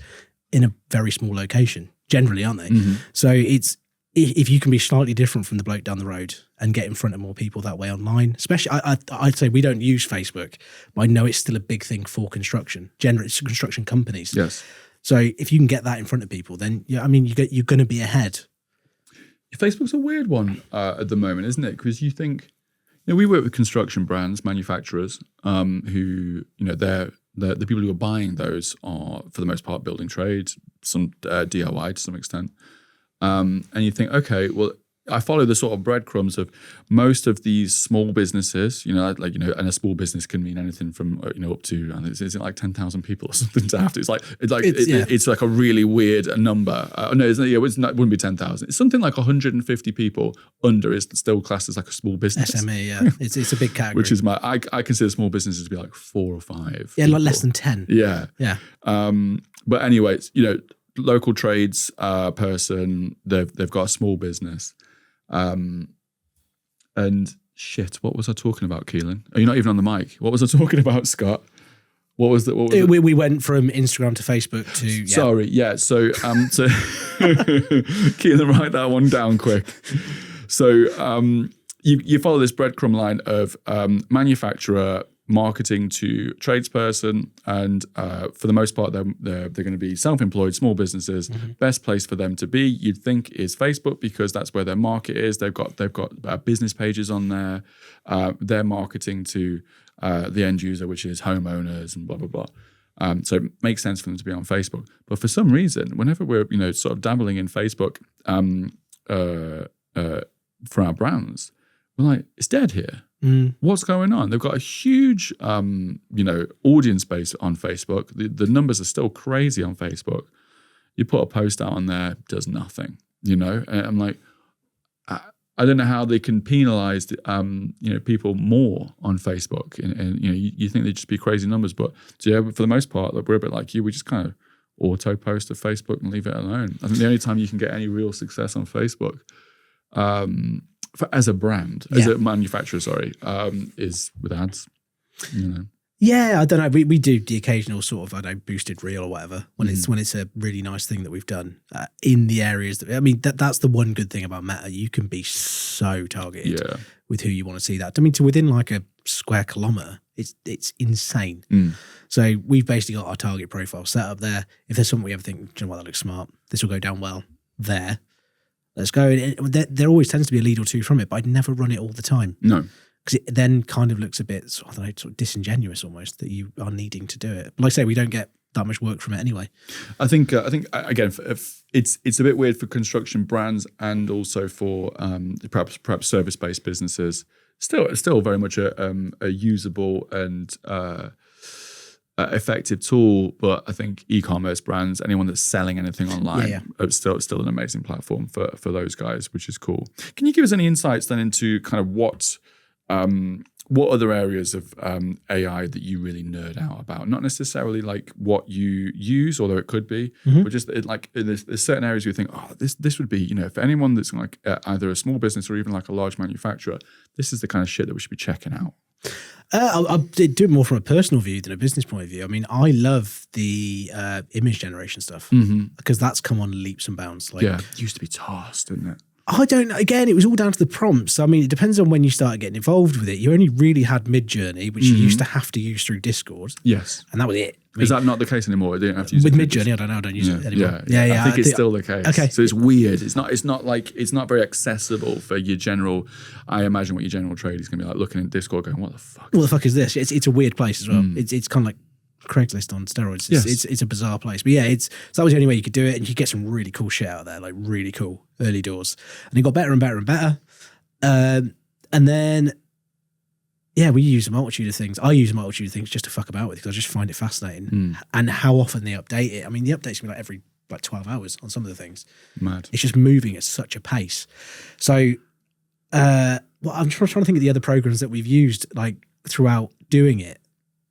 in a very small location, generally, aren't they? So it's, if you can be slightly different from the bloke down the road and get in front of more people that way online, especially, I'd say we don't use Facebook, but I know it's still a big thing for construction, generally construction companies. Yes. So if you can get that in front of people, then you're going to be ahead. Facebook's a weird one at the moment, isn't it? Because you think, we work with construction brands, manufacturers, who, they're the people who are buying those are, for the most part, building trades, some DIY to some extent. And you think, okay, well, I follow the sort of breadcrumbs of most of these small businesses, and a small business can mean anything from, up to, is it like 10,000 people or something to have to? It's like a really weird number. No, it wouldn't be 10,000. It's something like 150 people under is still classed as like a small business. SME, yeah. It's a big category. Which is I consider small businesses to be like 4 or 5. Yeah, like less than 10. Yeah. Yeah. But anyway, local trades person, they've got a small business. And shit, what was I talking about, Keelan? Are you not even on the mic? What was I talking about, Scott? What was it? We went from Instagram to Facebook to... Yeah. Sorry, yeah. So Keelan, write that one down quick. So you follow this breadcrumb line of manufacturer, marketing to tradesperson, and for the most part, they're going to be self-employed, small businesses. Best place for them to be, you'd think, is Facebook, because that's where their market is. They've got business pages on there. They're marketing to the end user, which is homeowners and blah blah blah. So it makes sense for them to be on Facebook. But for some reason, whenever we're sort of dabbling in Facebook for our brands, we're like, it's dead here. What's going on? They've got a huge, audience base on Facebook. The numbers are still crazy on Facebook. You put a post out on there, does nothing. And I'm like, I don't know how they can penalize, people more on Facebook. And you think they'd just be crazy numbers, but for the most part, we're a bit like you. We just kind of auto post to Facebook and leave it alone. I think the only time you can get any real success on Facebook, as a brand, as a manufacturer, is with ads, Yeah, I don't know. We do the occasional sort of, boosted reel or whatever when it's a really nice thing that we've done in the areas that, that's the one good thing about Meta. You can be so targeted with who you want to see that. To within like a square kilometre, it's insane. So we've basically got our target profile set up there. If there's something we ever think, that looks smart, this will go down well there. Let's go. There always tends to be a lead or two from it, but I'd never run it all the time. No. Because it then kind of looks a bit, sort of disingenuous almost that you are needing to do it. But like I say, we don't get that much work from it anyway. I think again, it's a bit weird for construction brands and also for perhaps service-based businesses. Still very much a usable and effective tool, but I think e-commerce brands, anyone that's selling anything online, it's still an amazing platform for those guys, which is cool. Can you give us any insights then into kind of what other areas of AI that you really nerd out about? Not necessarily like what you use, although it could be, but just there's certain areas you think, this would be, for anyone that's like either a small business or even like a large manufacturer, this is the kind of shit that we should be checking out. I'll do it more from a personal view than a business point of view. I love the image generation stuff because that's come on leaps and bounds. It used to be tossed, didn't it? I don't. Again, it was all down to the prompts. I mean, it depends on when you started getting involved with it. You only really had Midjourney, which you used to have to use through Discord. Yes, and that was it. I mean, is that not the case anymore? You don't have to use with it Midjourney. I don't know. I don't use it anymore. Yeah. I think it's still the case. Okay, so it's weird. It's not very accessible for your general. I imagine what your general trade is going to be like, looking at Discord, going, "What the fuck? What the fuck is this?" It's a weird place as well. It's kind of like Craigslist on steroids. It's a bizarre place. But yeah, so that was the only way you could do it, and you get some really cool shit out there, like really cool early doors. And it got better and better and better. And then, yeah, we use a multitude of things. I use a multitude of things just to fuck about with because I just find it fascinating. And how often they update it. I mean, the updates can be like every 12 hours on some of the things. Mad. It's just moving at such a pace. So, I'm trying to think of the other programs that we've used like throughout doing it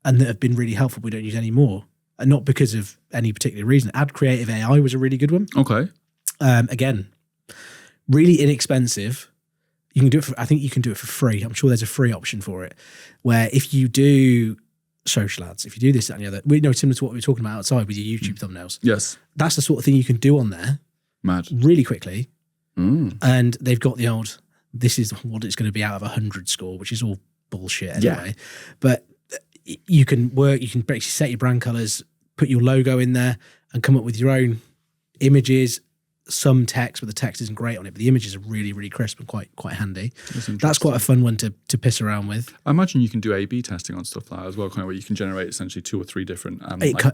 and that have been really helpful. We don't use anymore, and not because of any particular reason. Ad Creative AI was a really good one. Okay. Again, really inexpensive. You can do it I think you can do it for free. I'm sure there's a free option for it, where if you do social ads, if you do this, that, and the other, similar to what we were talking about outside with your YouTube thumbnails. Yes. That's the sort of thing you can do on there. Mad. Really quickly. And they've got the old, this is what it's going to be out of 100 score, which is all bullshit anyway. Yeah. But you can basically set your brand colors, put your logo in there and come up with your own images, some text, but the text isn't great on it, but the images are really, really crisp and quite handy. That's quite a fun one to piss around with. I imagine you can do A/B testing on stuff like that as well, kind of where you can generate essentially 2 or 3 different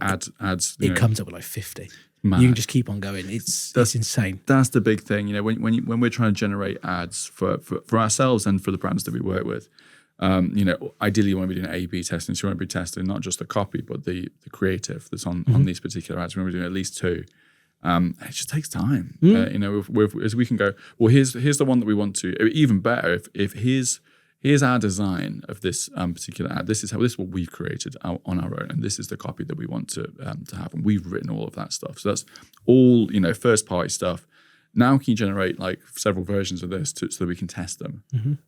ads. It comes up with like 50. Mad. You can just keep on going. It's insane. That's the big thing, when we're trying to generate ads for ourselves and for the brands that we work with. Ideally you want to be doing A/B testing, so you want to be testing not just the copy but the creative that's on these particular ads. We want to be doing at least 2. It just takes time. As we can go, well, here's the one that we want to. Even better, if here's our design of this particular ad. This is what we've created on our own, and this is the copy that we want to have, and we've written all of that stuff. So that's all first party stuff. Now can you generate like several versions of this so that we can test them?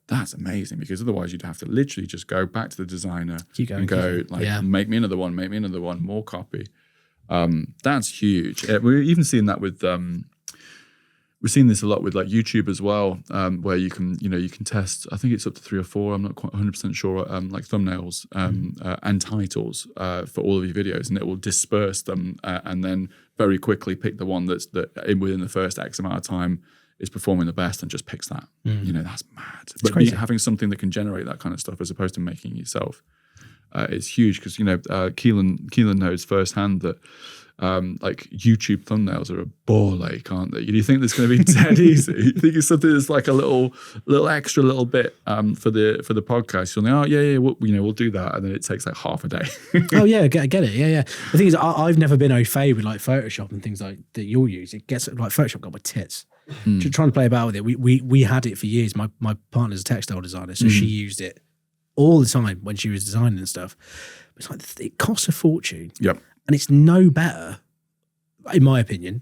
That's amazing, because otherwise you'd have to literally just go back to the designer make me another one, more copy. That's huge. We're even seeing that with we're seeing this a lot with like YouTube as well, where you can test. I think it's up to 3 or 4. I'm not quite 100% sure. Like thumbnails and titles for all of your videos, and it will disperse them and then very quickly pick the one that within the first X amount of time is performing the best and just picks that. That's mad. But having something that can generate that kind of stuff as opposed to making it yourself is huge, because Keelan knows firsthand that like YouTube thumbnails are a ball ache, aren't they? You think it's going to be dead easy? You think it's something that's like a little extra bit for the podcast. You'll think, we'll do that, and then it takes like half a day. Oh yeah, I get it. Yeah. The thing is, I've never been au fait with like Photoshop and things like that you'll use. It gets like Photoshop got my tits. Trying to play about with it. We had it for years. My partner's a textile designer, so she used it all the time when she was designing and stuff. It's like it costs a fortune. Yep. And it's no better, in my opinion.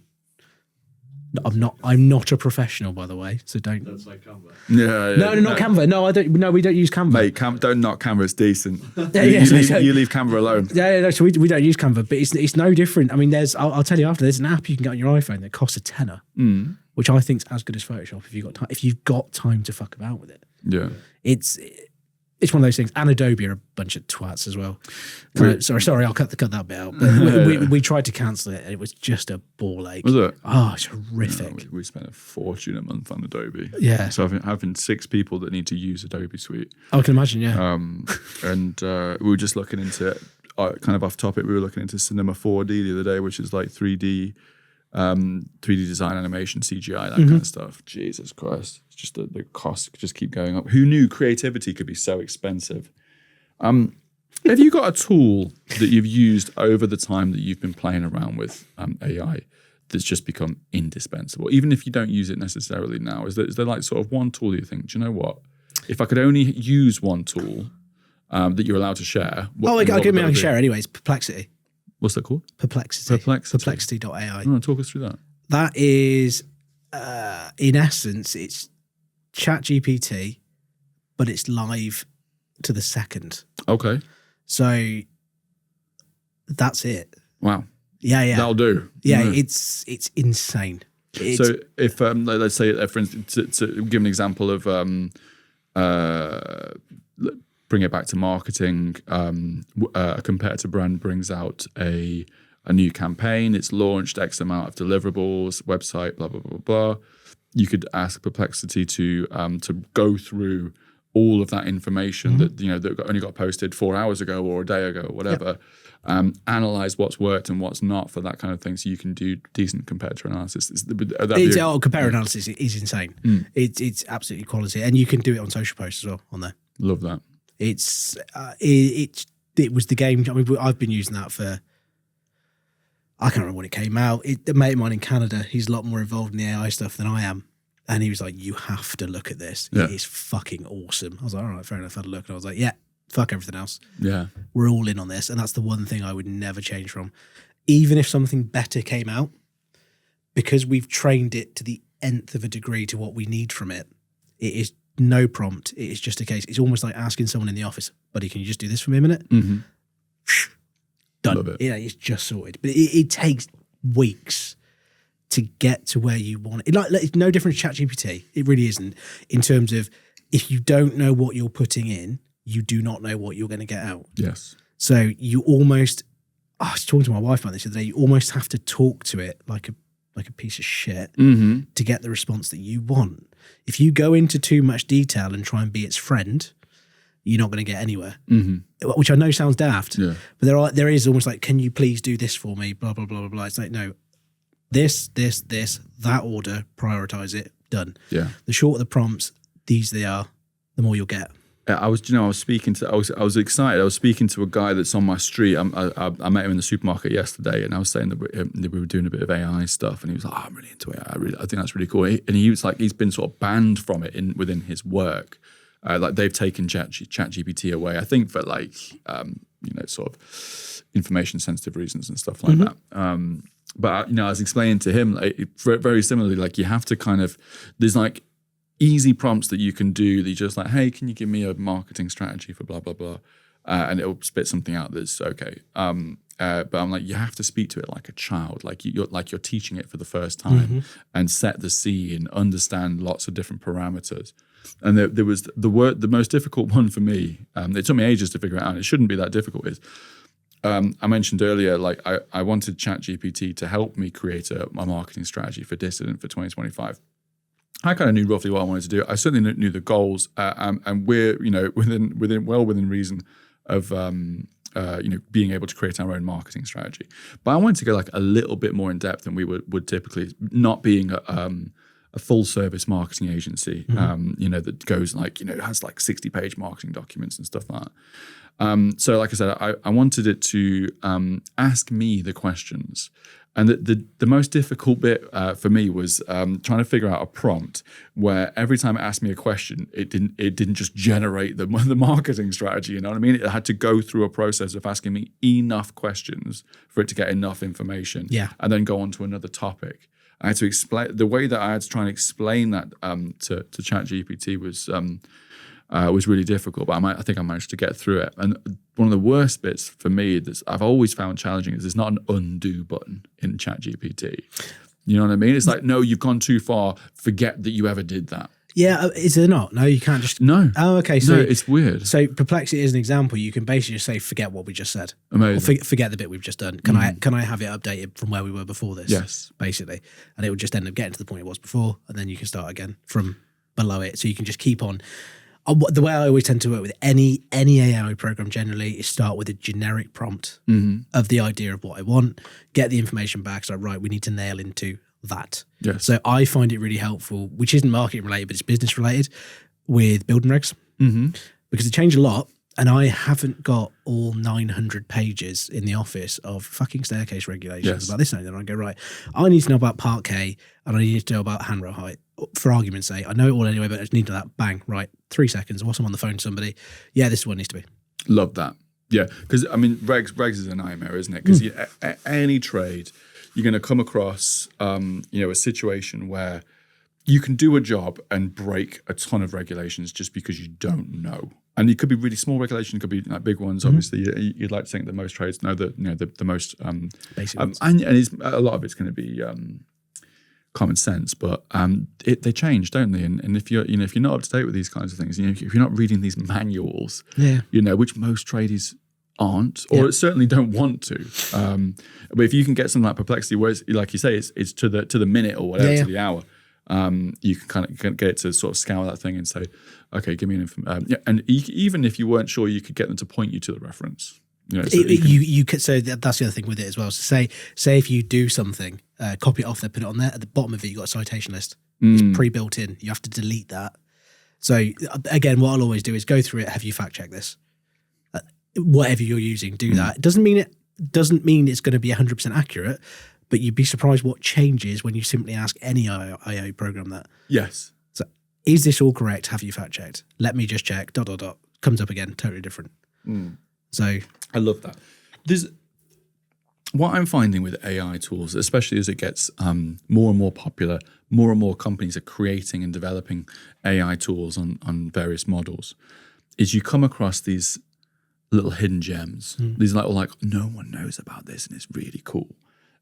I'm not a professional, by the way, so don't. That's like Canva. Yeah. No, not Canva. No, I don't. No, we don't use Canva. Mate, don't knock Canva. It's decent. You leave Canva alone. Yeah. No, so we don't use Canva, but it's no different. I mean, I'll tell you after. There's an app you can get on your iPhone that costs £10, which I think is as good as Photoshop if you've got time to fuck about with it. Yeah. It's one of those things. And Adobe are a bunch of twats as well. Sorry, I'll cut that bit out. But we tried to cancel it, and it was just a ball ache. Was it? Oh, it's horrific. Yeah, we spent a fortune a month on Adobe. Yeah. So having 6 people that need to use Adobe Suite. I can imagine, yeah. And we were just looking into it, kind of off topic. We were looking into Cinema 4D the other day, which is like 3D design, animation, CGI, that kind of stuff. Jesus Christ. It's just the costs just keep going up. Who knew creativity could be so expensive? Have you got a tool that you've used over the time that you've been playing around with AI that's just become indispensable? Even if you don't use it necessarily now, is there like sort of one tool that you think, do you know what? If I could only use one tool that you're allowed to share. I can share anyways. Perplexity. What's that called? Perplexity. Perplexity.ai. Talk us through that. That is, in essence, it's ChatGPT, but it's live to the second. Okay. So that's it. Wow. Yeah. That'll do. Yeah, it's insane. So if let's say, for instance, to give an example of bring it back to marketing, a competitor brand brings out a new campaign, it's launched X amount of deliverables, website, blah, blah, blah, blah. You could ask Perplexity to go through all of that information that only got posted 4 hours ago or a day ago or whatever, analyze what's worked and what's not for that kind of thing, so you can do decent competitor analysis. Comparator analysis is insane. It's absolutely quality, and you can do it on social posts as well on there. Love that. It was the game. I mean, I've been using that for, I can't remember when it came out. A mate of mine in Canada, he's a lot more involved in the AI stuff than I am. And he was like, you have to look at this. Yeah. It is fucking awesome. I was like, all right, fair enough. I had a look. And I was like, yeah, fuck everything else. Yeah. We're all in on this. And that's the one thing I would never change from. Even if something better came out, because we've trained it to the nth of a degree to what we need from it, it is no prompt. It is just a case. It's almost like asking someone in the office, buddy, can you just do this for me a minute? Mm-hmm. Done. Love it. Yeah, it's just sorted. But it takes weeks to get to where you want it. It's no different to ChatGPT. It really isn't. In terms of, if you don't know what you're putting in, you do not know what you're going to get out. Yes. So you almost, I was talking to my wife about this the other day, you almost have to talk to it like a piece of shit to get the response that you want. If you go into too much detail and try and be its friend, you're not going to get anywhere. Which I know sounds daft, but there is almost like, can you please do this for me? Blah, blah, blah, blah, blah. It's like, no, this, that order, prioritize it, done. Yeah. The shorter the prompts, these they are, the more you'll get. I was speaking to, I was excited. I was speaking to a guy that's on my street. I met him in the supermarket yesterday, and I was saying that we were doing a bit of AI stuff, and he was like, I'm really into AI. I think that's really cool. And he was like, he's been sort of banned from it within his work. Like they've taken ChatGPT away, I think for like, sort of information sensitive reasons and stuff like that. But I was explaining to him, like, very similarly, like you have to kind of, there's like easy prompts that you can do that you're just like, hey, can you give me a marketing strategy for blah, blah, blah? And it'll spit something out that's okay. But I'm like, you have to speak to it like a child, like you're teaching it for the first time and set the scene, understand lots of different parameters. And there was the most difficult one for me. It took me ages to figure it out. And it shouldn't be that difficult. Is I mentioned earlier, like I wanted ChatGPT to help me create a marketing strategy for Dissident for 2025. I kind of knew roughly what I wanted to do. I certainly knew the goals, and we're within reason of being able to create our own marketing strategy. But I wanted to go like a little bit more in depth than we would typically, not being a full service marketing agency, that goes like, has like 60-page marketing documents and stuff like that. So like I said, I wanted it to ask me the questions. And the most difficult bit for me was trying to figure out a prompt where every time it asked me a question, it didn't just generate the marketing strategy. You know what I mean? It had to go through a process of asking me enough questions for it to get enough information, and then go on to another topic. I had to explain the way that I had to try and explain that to ChatGPT was really difficult, but I think I managed to get through it. And one of the worst bits for me that I've always found challenging is there's not an undo button in ChatGPT. You know what I mean? It's like, no, you've gone too far. Forget that you ever did that. Yeah, is there not? No, you can't just... No. Oh, okay. So no, it's weird. So Perplexity is an example. You can basically just say, forget what we just said. Amazing. Or forget the bit we've just done. Can I have it updated from where we were before this? Yes. Basically. And it would just end up getting to the point it was before, and then you can start again from below it. So you can just keep on. The way I always tend to work with any AI program generally is start with a generic prompt of the idea of what I want, get the information back. So, right, we need to nail into that. Yes. So I find it really helpful, which isn't marketing related, but it's business related, with building regs, because they change a lot. And I haven't got all 900 pages in the office of fucking staircase regulations about this and that. And I go, right, I need to know about Part K and I need to know about handrail height. For argument's sake, I know it all anyway, but I just need to know that. Bang, right, 3 seconds. Whilst I'm on the phone to somebody, yeah, this is what it needs to be. Love that. Yeah, because I mean, regs is a nightmare, isn't it? Because any trade, you're going to come across, a situation where you can do a job and break a ton of regulations just because you don't know. And it could be really small regulations, it could be like big ones. Obviously, you'd like to think that most trades know the most basic ones. and it's, a lot of it's going to be common sense, but they change, don't they? And if you're not up to date with these kinds of things, if you're not reading these manuals, which most tradies aren't, or certainly don't want to. But if you can get something like Perplexity, where it's, like you say, it's to the minute or whatever, to the hour, you can kind of get it to sort of scour that thing and say, okay, give me an and even if you weren't sure, you could get them to point you to the reference. You could. So that's the other thing with it as well. So say if you do something, copy it off there, put it on there. At the bottom of it, you got a citation list. It's pre-built in. You have to delete that. So again, what I'll always do is go through it. Have you fact checked this? Whatever you're using, do that. It doesn't mean it's going to be 100% accurate, but you'd be surprised what changes when you simply ask any IO program that. Yes. So is this all correct? Have you fact checked? Let me just check. ... Comes up again, totally different. So I love that. What I'm finding with AI tools, especially as it gets more and more popular, more and more companies are creating and developing AI tools on various models, is you come across these little hidden gems. These like no one knows about this and it's really cool.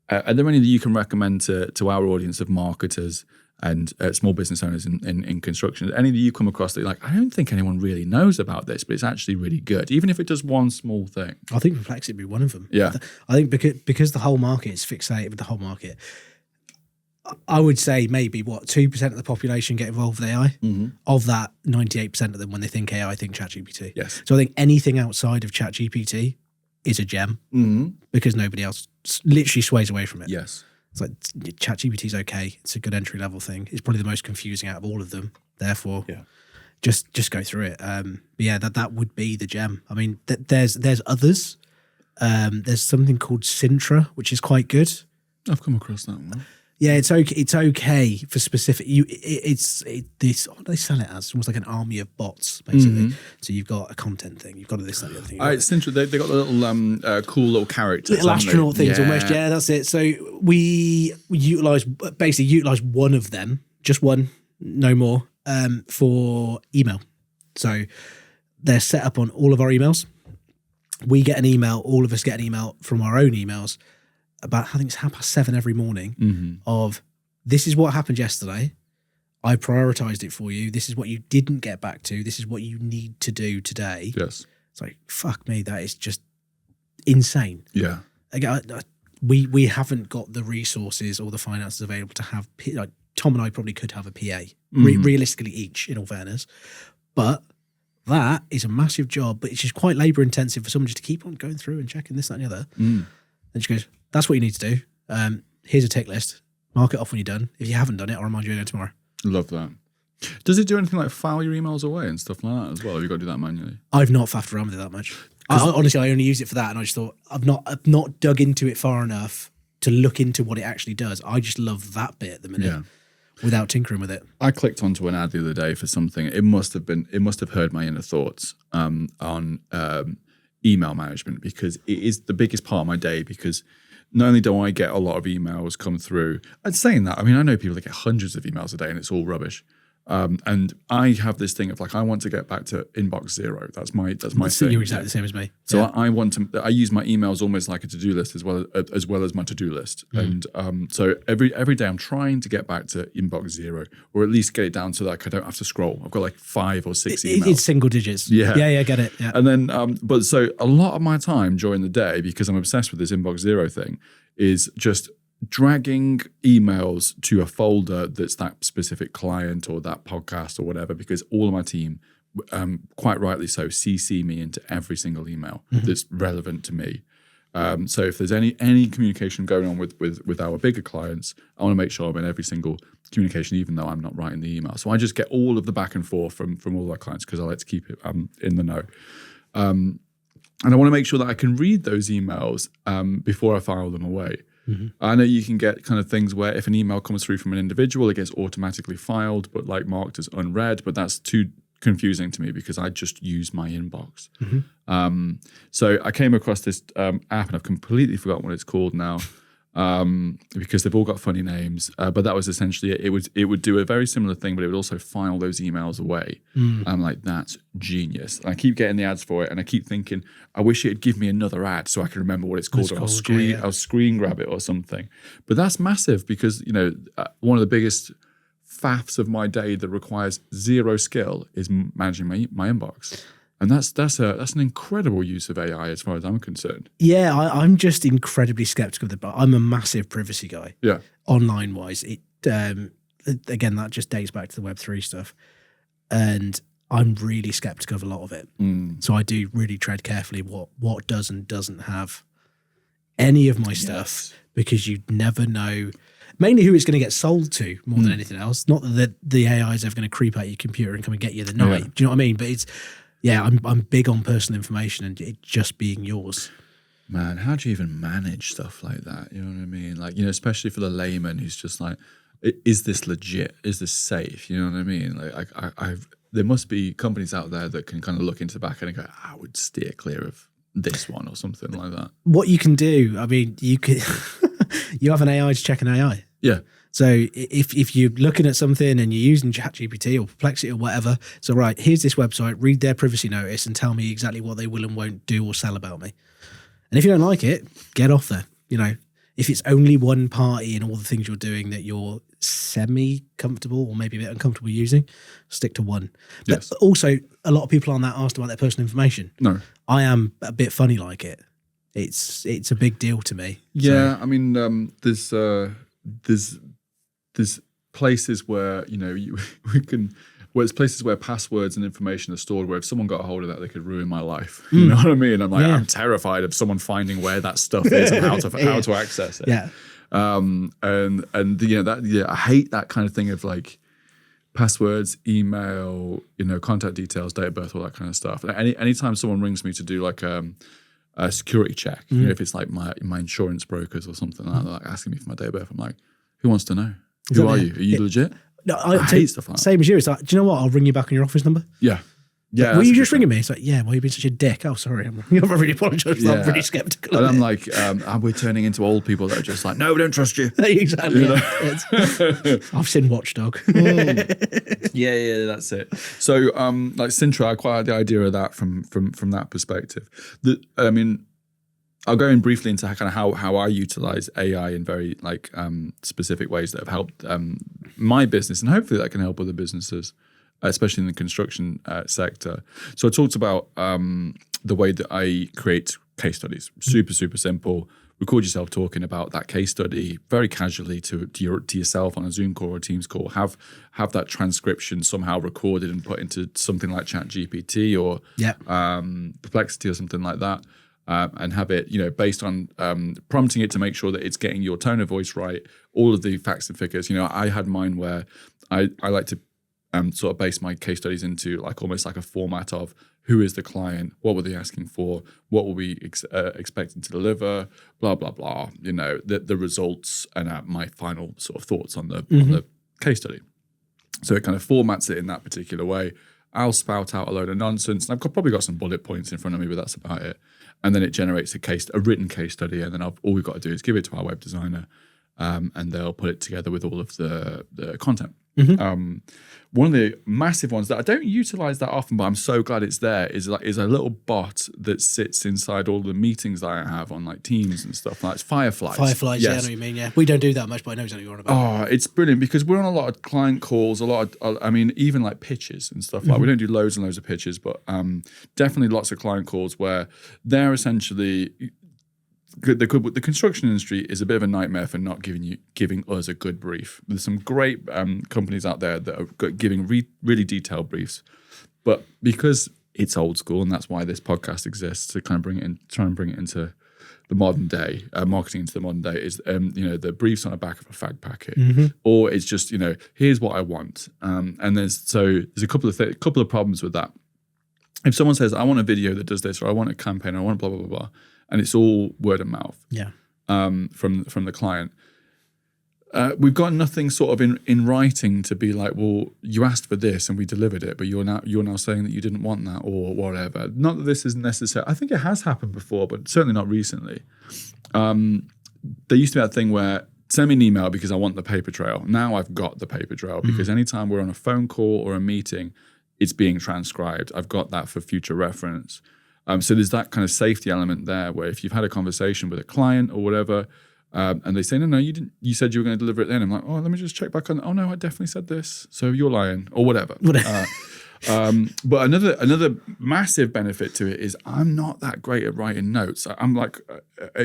Are there any that you can recommend to our audience of marketers and small business owners in construction? Any that you come across that you're like, I don't think anyone really knows about this, but it's actually really good, even if it does one small thing? I think Perplexity would be one of them. Yeah. I think because the whole market is fixated with the whole market, I would say maybe 2% of the population get involved with AI. Of that, 98% of them, when they think AI, think ChatGPT. Yes. So I think anything outside of ChatGPT is a gem because nobody else literally sways away from it. Yes. It's like ChatGPT is okay. It's a good entry level thing. It's probably the most confusing out of all of them. Therefore, just go through it. But yeah, that would be the gem. I mean, there's others. There's something called Sintra, which is quite good. I've come across that one. Yeah, it's okay. It's okay for specific. This what do they sell it as? It's almost like an army of bots, basically. So you've got a content thing, you've got this, that, the other thing. It's interesting. They got the little cool little characters, little astronaut things almost. Yeah, that's it. So we utilize one of them, just one, no more, for email. So they're set up on all of our emails. We get an email. All of us get an email from our own emails. About, I think it's 7:30 every morning of, this is what happened yesterday. I prioritized it for you. This is what you didn't get back to. This is what you need to do today. Yes. It's like, fuck me, that is just insane. Yeah. Again, we haven't got the resources or the finances available to have, like Tom and I probably could have a PA, realistically each, in all fairness. But that is a massive job, but it's just quite labor intensive for someone just to keep on going through and checking this, that, and the other. And she goes, that's what you need to do. Here's a tick list. Mark it off when you're done. If you haven't done it, I'll remind you again tomorrow. Love that. Does it do anything like file your emails away and stuff like that as well? Have you got to do that manually? I've not faffed around with it that much. Honestly, I only use it for that, and I just thought I've not dug into it far enough to look into what it actually does. I just love that bit at the minute, without tinkering with it. I clicked onto an ad the other day for something. It must have heard my inner thoughts on email management, because it is the biggest part of my day. Because not only do I get a lot of emails come through, and saying that, I mean, I know people that get hundreds of emails a day and it's all rubbish. And I have this thing of like, I want to get back to inbox zero. That's my thing. You're exactly the same as me. So I use my emails almost like a to-do list as well as my to-do list. And so every day I'm trying to get back to inbox zero, or at least get it down so that I don't have to scroll. I've got like 5 or 6 emails. It's single digits. Yeah, get it. Yeah. And then, but so a lot of my time during the day, because I'm obsessed with this inbox zero thing, is just dragging emails to a folder that's that specific client or that podcast or whatever, because all of my team, quite rightly so, CC me into every single email that's relevant to me. So if there's any communication going on with our bigger clients, I want to make sure I'm in every single communication, even though I'm not writing the email. So I just get all of the back and forth from all of our clients, because I like to keep it in the know. And I want to make sure that I can read those emails before I file them away. I know you can get kind of things where if an email comes through from an individual, it gets automatically filed, but like marked as unread. But that's too confusing to me, because I just use my inbox. So I came across this app, and I've completely forgotten what it's called now. because they've all got funny names. But that was essentially it. It would do a very similar thing, but it would also file those emails away. I'm like, that's genius. And I keep getting the ads for it, and I keep thinking, I wish it'd give me another ad so I can remember what it's called. I'll screen grab it or something. But that's massive because, you know, one of the biggest faffs of my day that requires zero skill is managing my inbox. And that's an incredible use of AI as far as I'm concerned. Yeah, I'm just incredibly skeptical of it, but I'm a massive privacy guy. Yeah. Online wise, it again, that just dates back to the Web3 stuff. And I'm really skeptical of a lot of it. So I do really tread carefully what does and doesn't have any of my stuff, because you never know mainly who it's going to get sold to more than anything else. Not that the AI is ever going to creep out your computer and come and get you the night. Yeah. Do you know what I mean? But it's, I'm big on personal information and it just being yours. Man, how do you even manage stuff like that? You know what I mean? Like, you know, especially for the layman who's just like, is this legit? Is this safe? You know what I mean? Like, there must be companies out there that can kind of look into the back end and go, I would steer clear of this one or something like that. What you can do, I mean, you could, you have an AI to check an AI. Yeah. So if you're looking at something and you're using ChatGPT or Perplexity or whatever, so right, here's this website, read their privacy notice and tell me exactly what they will and won't do or sell about me. And if you don't like it, get off there. You know, if it's only one party in all the things you're doing that you're semi-comfortable or maybe a bit uncomfortable using, stick to one. But yes. Also, a lot of people on that asked about their personal information. No. I am a bit funny like it. It's a big deal to me. Yeah, so. I mean, there's places where, you know, there's places where passwords and information are stored where if someone got a hold of that, they could ruin my life. You know what I mean? I'm like, I'm terrified of someone finding where that stuff is and how to access it. Yeah. And you know, I hate that kind of thing of like passwords, email, you know, contact details, date of birth, all that kind of stuff. Anytime someone rings me to do like a security check, you know, if it's like my insurance brokers or something like that, like asking me for my date of birth, I'm like, who wants to know? Who are you? Are you legit? No, I hate stuff like that. Same as you. It's like, do you know what? I'll ring you back on your office number. Yeah. Yeah. Were you just ringing me? It's like, yeah, why are you being such a dick? Oh, sorry. I'm really apologise. I'm really skeptical. And I'm like, we're turning into old people that are just like, no, we don't trust you. Exactly. You know? I've seen Watchdog. Yeah, that's it. So, like Sintra, I quite like the idea of that from that perspective. I mean, I'll go in briefly into kind of how I utilize AI in very like specific ways that have helped my business, and hopefully that can help other businesses, especially in the construction sector. So I talked about the way that I create case studies. Super simple. Record yourself talking about that case study very casually to yourself on a Zoom call or a Teams call. Have that transcription somehow recorded and put into something like ChatGPT or Perplexity or something like that. And have it, you know, based on prompting it to make sure that it's getting your tone of voice right, all of the facts and figures. You know, I had mine where I like to sort of base my case studies into like almost like a format of who is the client, what were they asking for, what were we expecting to deliver, blah, blah, blah, you know, the results and my final sort of thoughts on the case study. So it kind of formats it in that particular way. I'll spout out a load of nonsense. I've probably got some bullet points in front of me, but that's about it. And then it generates a written case study, and then all we've got to do is give it to our web designer, and they'll put it together with all of the content. One of the massive ones that I don't utilize that often, but I'm so glad it's there, is a little bot that sits inside all the meetings that I have on like Teams and stuff like that. It's Fireflies. Yes. Yeah, I know what you mean, yeah. We don't do that much, but I know exactly what you're on about. Oh, it's brilliant because we're on a lot of client calls, I mean, even like pitches and stuff like we don't do loads and loads of pitches, but definitely lots of client calls where they're essentially... The construction industry is a bit of a nightmare for not giving us a good brief. There's some great companies out there that are giving really detailed briefs, but because it's old school, and that's why this podcast exists to kind of try and bring it into the modern day, marketing into the modern day, is you know, the briefs on the back of a fag packet, or it's just, you know, here's what I want, and there's a couple of problems with that. If someone says I want a video that does this, or I want a campaign, or I want blah blah blah blah, and it's all word of mouth, from the client. We've got nothing sort of in writing to be like, well, you asked for this and we delivered it, but you're now saying that you didn't want that or whatever. Not that this is necessary. I think it has happened before, but certainly not recently. there used to be that thing where send me an email because I want the paper trail. Now I've got the paper trail because anytime we're on a phone call or a meeting, it's being transcribed. I've got that for future reference. So there's that kind of safety element there where if you've had a conversation with a client or whatever, and they say, no, you didn't. You said you were going to deliver it then. I'm like, oh, let me just check back on. Oh no, I definitely said this. So you're lying or whatever. But another massive benefit to it is I'm not that great at writing notes. I'm like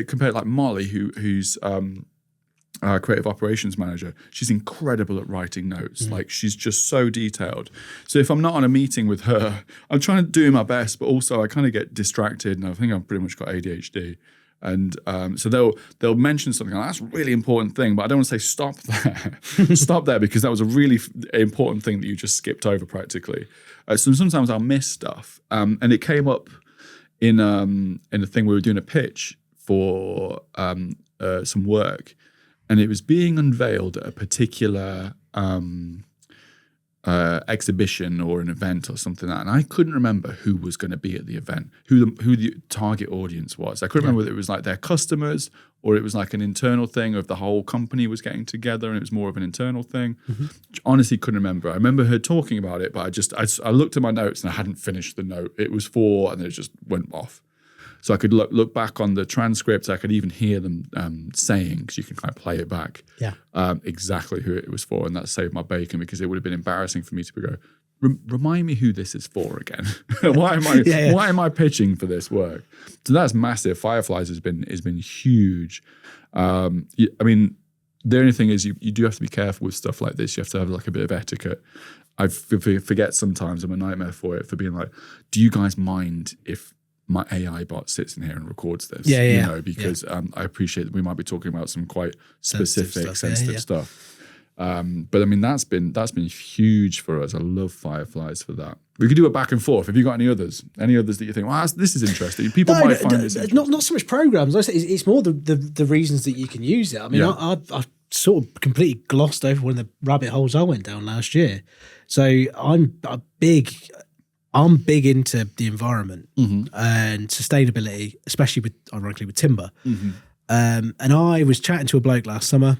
compared to like Molly, who's our creative operations manager. She's incredible at writing notes. Like she's just so detailed. So if I'm not on a meeting with her, I'm trying to do my best, but also I kind of get distracted, and I think I've pretty much got ADHD. And so they'll mention something like that's a really important thing, but I don't want to say stop there, stop there, because that was a really important thing that you just skipped over practically. So sometimes I'll miss stuff, and it came up in a thing we were doing a pitch for some work, and it was being unveiled at a particular exhibition or an event or something like that, and I couldn't remember who was going to be at the event, who the target audience was. I couldn't remember whether it was like their customers or it was like an internal thing of the whole company was getting together and it was more of an internal thing. Honestly couldn't remember. I remember her talking about it, but I looked at my notes and I hadn't finished the note. It was for, and it just went off. So I could look back on the transcripts. I could even hear them saying, because you can kind of play it back, exactly who it was for. And that saved my bacon, because it would have been embarrassing for me to go, remind me who this is for again. Why am I pitching for this work? So that's massive. Fireflies has been huge. I mean, the only thing is you do have to be careful with stuff like this. You have to have like a bit of etiquette. I forget sometimes. I'm a nightmare for it, for being like, do you guys mind if my AI bot sits in here and records this? Because I appreciate that we might be talking about some quite specific, sensitive stuff. But I mean, that's been huge for us. I love Fireflies for that. We could do it back and forth. Have you got any others that you think, well, this is interesting? People might find this interesting. Not so much programs. It's more the reasons that you can use it. I mean, I sort of completely glossed over one of the rabbit holes I went down last year. So I'm big into the environment and sustainability, especially ironically with timber. And I was chatting to a bloke last summer,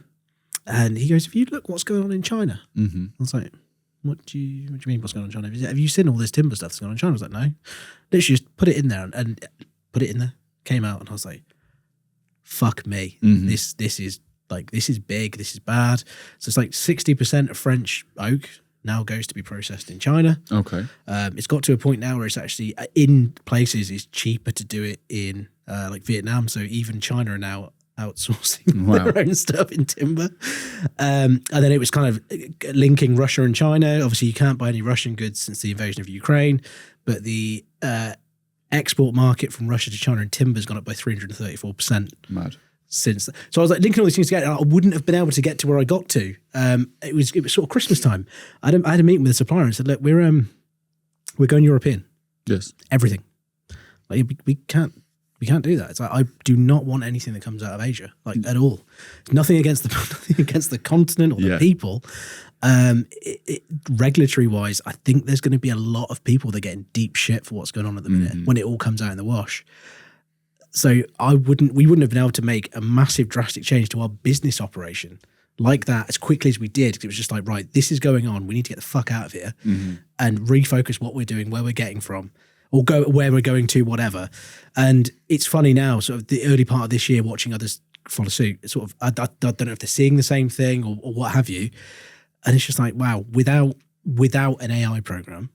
and he goes, "Have you looked what's going on in China?" I was like, "What do you mean what's going on in China? Have you seen all this timber stuff that's going on in China?" I was like, "No." Literally just put it in there and put it in there. Came out, and I was like, "Fuck me, this is big. This is bad." So it's like 60% of French oak now goes to be processed in China. Okay. It's got to a point now where it's actually in places it's cheaper to do it in like Vietnam. So even China are now outsourcing their own stuff in timber. And then it was kind of linking Russia and China. Obviously you can't buy any Russian goods since the invasion of Ukraine, but the export market from Russia to China in timber has gone up by 334%. Mad. Since so I was like linking all these things together, and I wouldn't have been able to get to where I got to. It was sort of Christmas time. I had a meeting with a supplier and said, "Look, we're going European. Yes, everything. Like we can't do that. It's like I do not want anything that comes out of Asia, like at all. Nothing against the continent or the people. Regulatory wise, I think there's going to be a lot of people that are getting deep shit for what's going on at the minute when it all comes out in the wash." So we wouldn't have been able to make a massive drastic change to our business operation like that as quickly as we did, because it was just like, right, this is going on. We need to get the fuck out of here and refocus what we're doing, where we're getting from, or go where we're going to, whatever. And it's funny now, sort of the early part of this year, watching others follow suit. It's sort of I don't know if they're seeing the same thing or what have you. And it's just like, wow, without an AI program,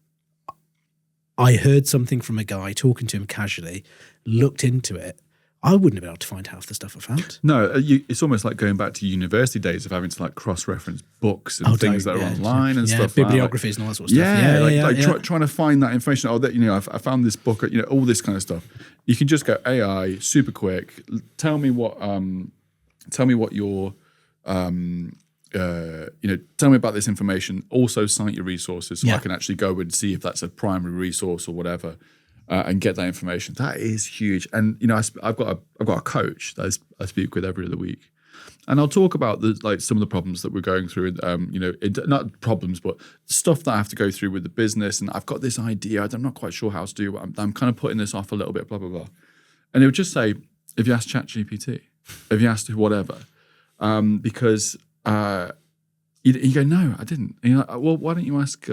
I heard something from a guy talking to him casually, looked into it. I wouldn't have been able to find half the stuff I found. No, it's almost like going back to university days of having to like cross-reference books and things that are online and stuff. Bibliographies and all that sort of stuff. Trying to find that information. Oh, that I found this book. All this kind of stuff. You can just go AI, super quick. Tell me what your tell me about this information. Also cite your resources so I can actually go and see if that's a primary resource or whatever, and get that information. That is huge. And I've got a coach that I speak with every other week, and I'll talk about some of the problems that we're going through. Not problems, but stuff that I have to go through with the business. And I've got this idea. I'm not quite sure how to do it. I'm kind of putting this off a little bit. Blah blah blah. And it would just say, if you ask ChatGPT. Have you asked whatever? Because you go, no, I didn't. And you're like, well, why don't you ask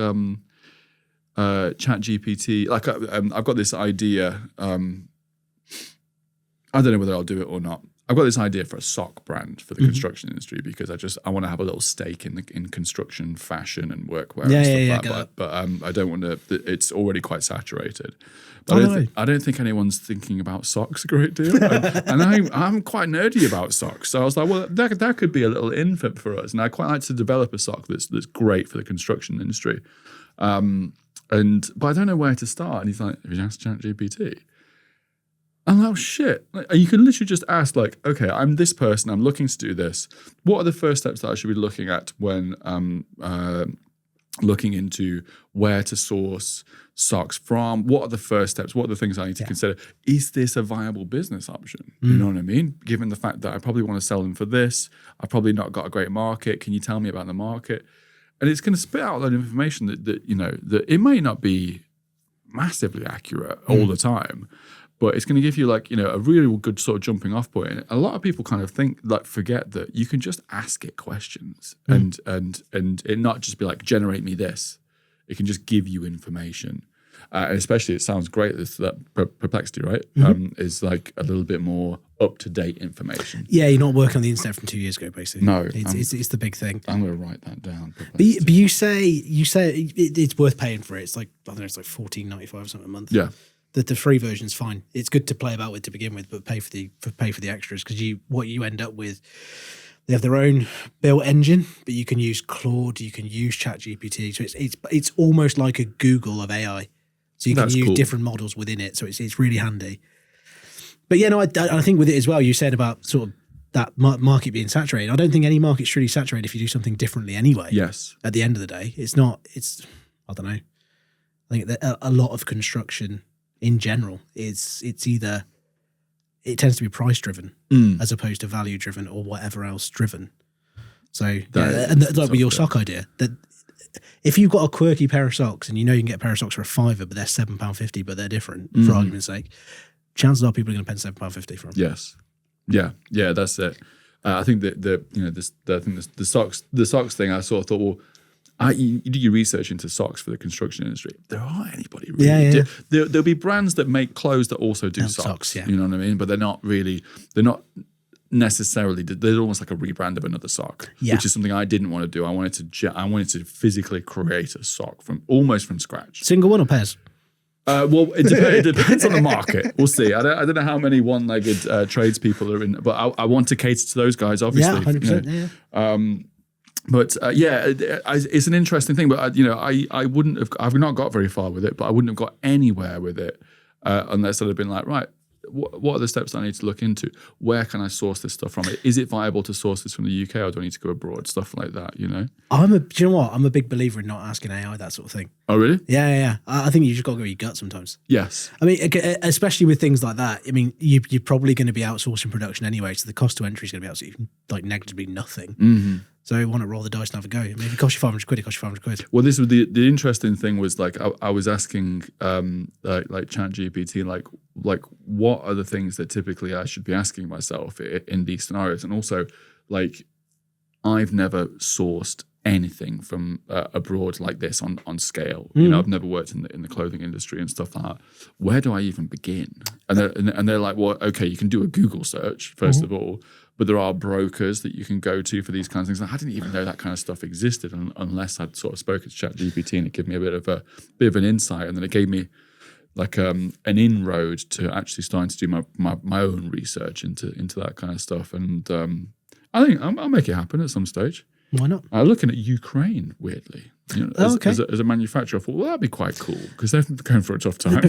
ChatGPT? Like, I've got this idea. I don't know whether I'll do it or not. I've got this idea for a sock brand for the construction industry because I want to have a little stake in construction, fashion, and workwear and stuff like that. But I don't want to. It's already quite saturated. But I don't think anyone's thinking about socks a great deal. and I'm quite nerdy about socks, so I was like, well, that could be a little in for us. And I quite like to develop a sock that's great for the construction industry. But I don't know where to start. And he's like, have you asked ChatGPT? I'm like, oh, shit. You can literally just ask, like, okay, I'm this person, I'm looking to do this. What are the first steps that I should be looking at when looking into where to source socks from? What are the first steps? What are the things I need to consider? Is this a viable business option? You know what I mean? Given the fact that I probably want to sell them for this, I've probably not got a great market. Can you tell me about the market? And it's going to spit out that information that it may not be massively accurate all the time, but it's going to give you a really good sort of jumping off point. And a lot of people kind of forget that you can just ask it questions and it not just be like, generate me this. It can just give you information. And especially it sounds great that Perplexity, right? Is like a little bit more up-to-date information. Yeah, you're not working on the internet from 2 years ago, basically. No. It's the big thing. I'm going to write that down. But you say it's worth paying for it. It's like, I don't know, it's like $14.95 or something a month. Yeah. The free version's fine. It's good to play about with to begin with, but pay for the extras because what you end up with, they have their own built engine, but you can use Claude, you can use ChatGPT. So it's almost like a Google of AI. So you can use different models within it. So it's really handy. But yeah, no, I think with it as well, you said about sort of that market being saturated. I don't think any market's truly saturated if you do something differently anyway. Yes. At the end of the day, I don't know. I think that a lot of construction in general, it tends to be price driven as opposed to value driven or whatever else driven. So, with your sock idea, that if you've got a quirky pair of socks and you know you can get a pair of socks for $5, but they're £7.50, but they're different for argument's sake, chances are people are going to pay £7.50 for them. Yes, yeah, that's it. I think the socks thing. I sort of thought, well, you do your research into socks for the construction industry. There aren't anybody really. Yeah. There'll be brands that make clothes that also do socks. You know what I mean? But they're not necessarily. They're almost like a rebrand of another sock, which is something I didn't want to do. I wanted to physically create a sock from scratch. Single one or pairs? Well, it depends on the market. We'll see. I don't know how many one-legged tradespeople are in, but I want to cater to those guys, obviously. Yeah, 100%. Yeah. But it's an interesting thing. But I wouldn't have. I've not got very far with it, but I wouldn't have got anywhere with it unless I'd have been like, right, what are the steps that I need to look into? Where can I source this stuff from? Is it viable to source this from the UK, or do I need to go abroad? Stuff like that, Do you know what? I'm a big believer in not asking AI that sort of thing. Oh, really? Yeah. I think you just got to go with your gut sometimes. Yes. I mean, especially with things like that. I mean, you're probably going to be outsourcing production anyway, so the cost to entry is going to be absolutely negligibly nothing. Mm-hmm. So why not roll the dice and have a go? I mean, if it costs you £500, it costs you £500. Well, this was the interesting thing was I was asking like ChatGPT like what are the things that typically I should be asking myself in these scenarios, and also like I've never sourced anything from abroad like this on scale. I've never worked in the clothing industry and stuff like that. Where do I even begin? And they're like, well, okay, you can do a Google search first of all. But there are brokers that you can go to for these kinds of things. And I didn't even know that kind of stuff existed unless I'd sort of spoken to ChatGPT, and it gave me a bit of an insight, and then it gave me like an inroad to actually starting to do my own research into that kind of stuff. And I think I'll make it happen at some stage. Why not? I'm looking at Ukraine, weirdly. As a manufacturer, I thought, well, that'd be quite cool because they're going for a tough time.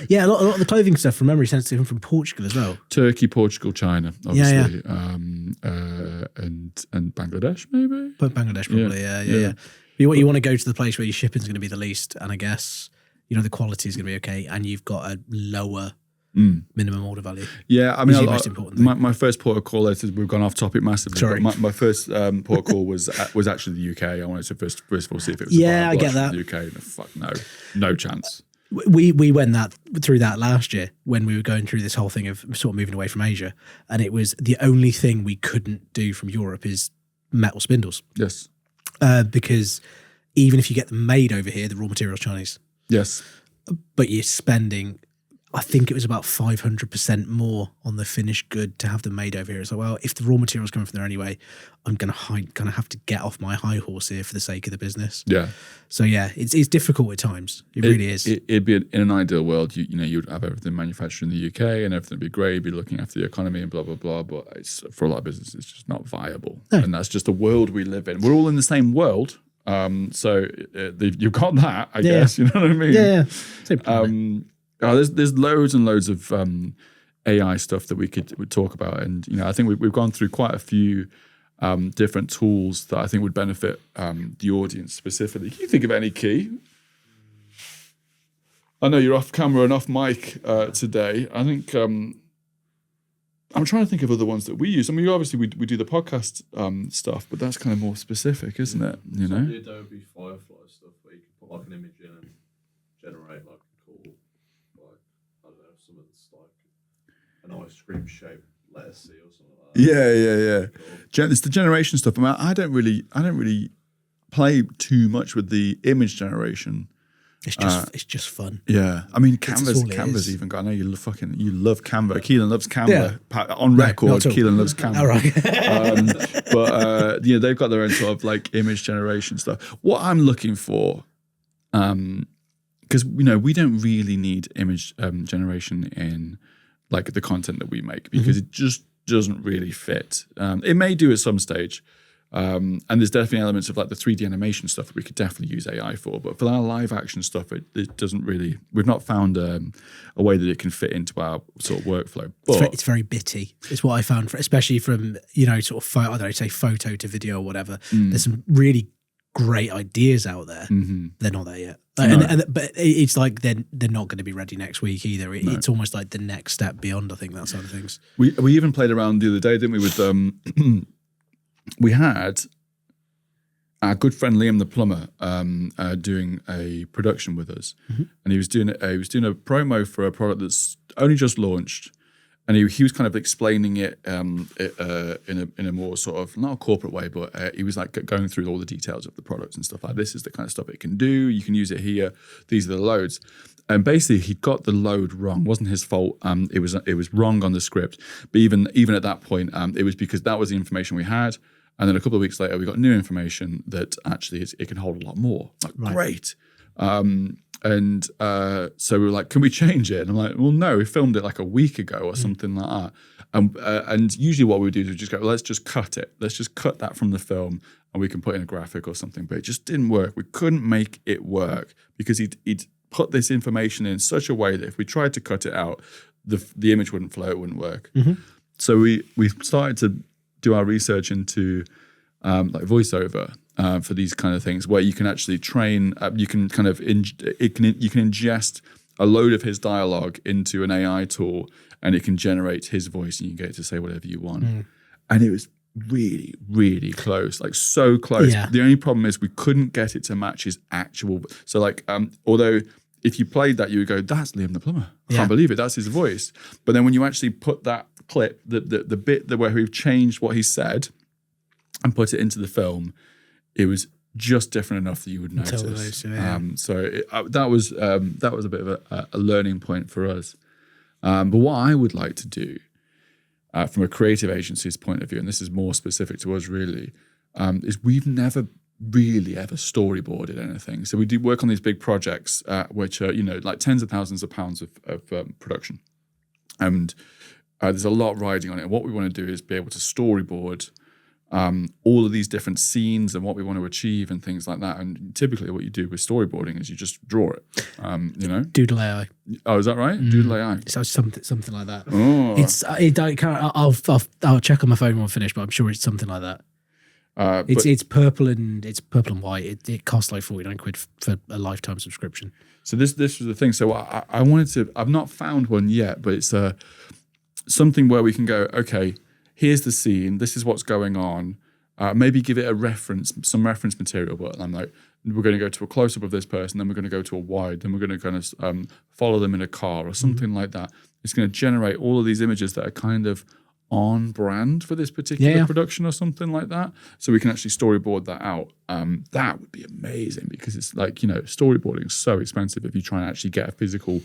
Yeah, a lot of the clothing stuff from memory tends to come from Portugal as well. Turkey, Portugal, China, obviously, and Bangladesh maybe. But Bangladesh probably, yeah. You want to go to the place where your shipping's going to be the least, and I guess the quality is going to be okay, and you've got a lower minimum order value. Yeah, I mean, most important thing. My first port of call, we've gone off topic massively. Sorry. My first port of call was actually the UK. I wanted to first of all see if it was I get that. the UK. Fuck no chance. We went through that last year when we were going through this whole thing of sort of moving away from Asia, and it was the only thing we couldn't do from Europe is metal spindles. Yes. Because even if you get them made over here, the raw material's Chinese. Yes. But you're spending, I think it was about 500% more on the finished good to have them made over here. So, well, if the raw material's coming from there anyway, I'm going to have to get off my high horse here for the sake of the business. Yeah. So yeah, it's difficult at times. It really is. It'd be in an ideal world, you'd have everything manufactured in the UK and everything would be great. You'd be looking after the economy and blah blah blah. But it's, for a lot of businesses, it's just not viable, and that's just the world we live in. We're all in the same world, so you've got that, I guess. You know what I mean? Yeah. There's loads and loads of AI stuff that we would talk about, and I think we've gone through quite a few different tools that I think would benefit the audience specifically. Can you think of any, Key? I know you're off camera and off mic today. I think I'm trying to think of other ones that we use. I mean, obviously we do the podcast stuff, but that's kind of more specific, isn't it? The Adobe Firefly stuff where you can put like an image in and generate like a cool, like I don't know, something that's like an ice cream shaped letter C or something like that. Yeah. Cool. It's the generation stuff. I mean, I don't really play too much with the image generation. It's just fun. Yeah, I mean, Canva's even got. I know you love Canva. Keelan loves Canva. Yeah. On record, Keelan loves Canva. All right. But they've got their own sort of like image generation stuff. What I'm looking for, because we don't really need image generation in like the content that we make because it just doesn't really fit. It may do at some stage. And there's definitely elements of like the 3D animation stuff that we could definitely use AI for, but for our live action stuff, it doesn't really. We've not found a way that it can fit into our sort of workflow. But it's very bitty. It's what I found, especially from sort of I don't know, say photo to video or whatever. There's some really great ideas out there. They're not there yet, but it's like they're not going to be ready next week either. It's almost like the next step beyond. I think that side of things. We even played around the other day, didn't we? With we had our good friend Liam the plumber doing a production with us, and he was doing a promo for a product that's only just launched, and he was kind of explaining it in a more sort of not a corporate way, but he was like going through all the details of the product and stuff like this is the kind of stuff it can do. You can use it here. These are the loads. And basically, he got the load wrong. It wasn't his fault. It was wrong on the script. But even at that point, it was because that was the information we had. And then a couple of weeks later, we got new information that actually it can hold a lot more. Like, great. So we were like, can we change it? And I'm like, well, no, we filmed it like a week ago or something like that. And usually what we would do is just go, let's just cut it. Let's just cut that from the film and we can put in a graphic or something. But it just didn't work. We couldn't make it work because he'd put this information in such a way that if we tried to cut it out, the image wouldn't flow, it wouldn't work. So we started to do our research into like voiceover for these kind of things, where you can actually train. You can kind of you can ingest a load of his dialogue into an AI tool, and it can generate his voice, and you can get it to say whatever you want. And it was really, really close, like so close. The only problem is we couldn't get it to match his actual. So like, although if you played that, you would go, "That's Liam the plumber. I can't believe it. That's his voice." But then when you actually put that clip, the bit where we've changed what he said and put it into the film, it was just different enough that you would notice. That was a bit of a learning point for us. But what I would like to do from a creative agency's point of view, and this is more specific to us really, is we've never really ever storyboarded anything. So we do work on these big projects, which are, like tens of thousands of pounds of production. And there's a lot riding on it. And what we want to do is be able to storyboard all of these different scenes and what we want to achieve and things like that. And typically what you do with storyboarding is you just draw it, Doodle AI. Oh, is that right? Doodle AI. So something like that. Oh. I'll check on my phone when I finish, but I'm sure it's something like that. It's purple and white. It costs like 49 quid for a lifetime subscription. So this was the thing. So I wanted to. I've not found one yet, but it's something where we can go, okay, here's the scene. This is what's going on. Maybe give it some reference material. But I'm like, we're going to go to a close-up of this person, then we're going to go to a wide, then we're going to kind of follow them in a car or something like that. It's going to generate all of these images that are kind of on brand for this particular production or something like that. So we can actually storyboard that out. That would be amazing, because it's like, storyboarding is so expensive if you try and actually get a physical,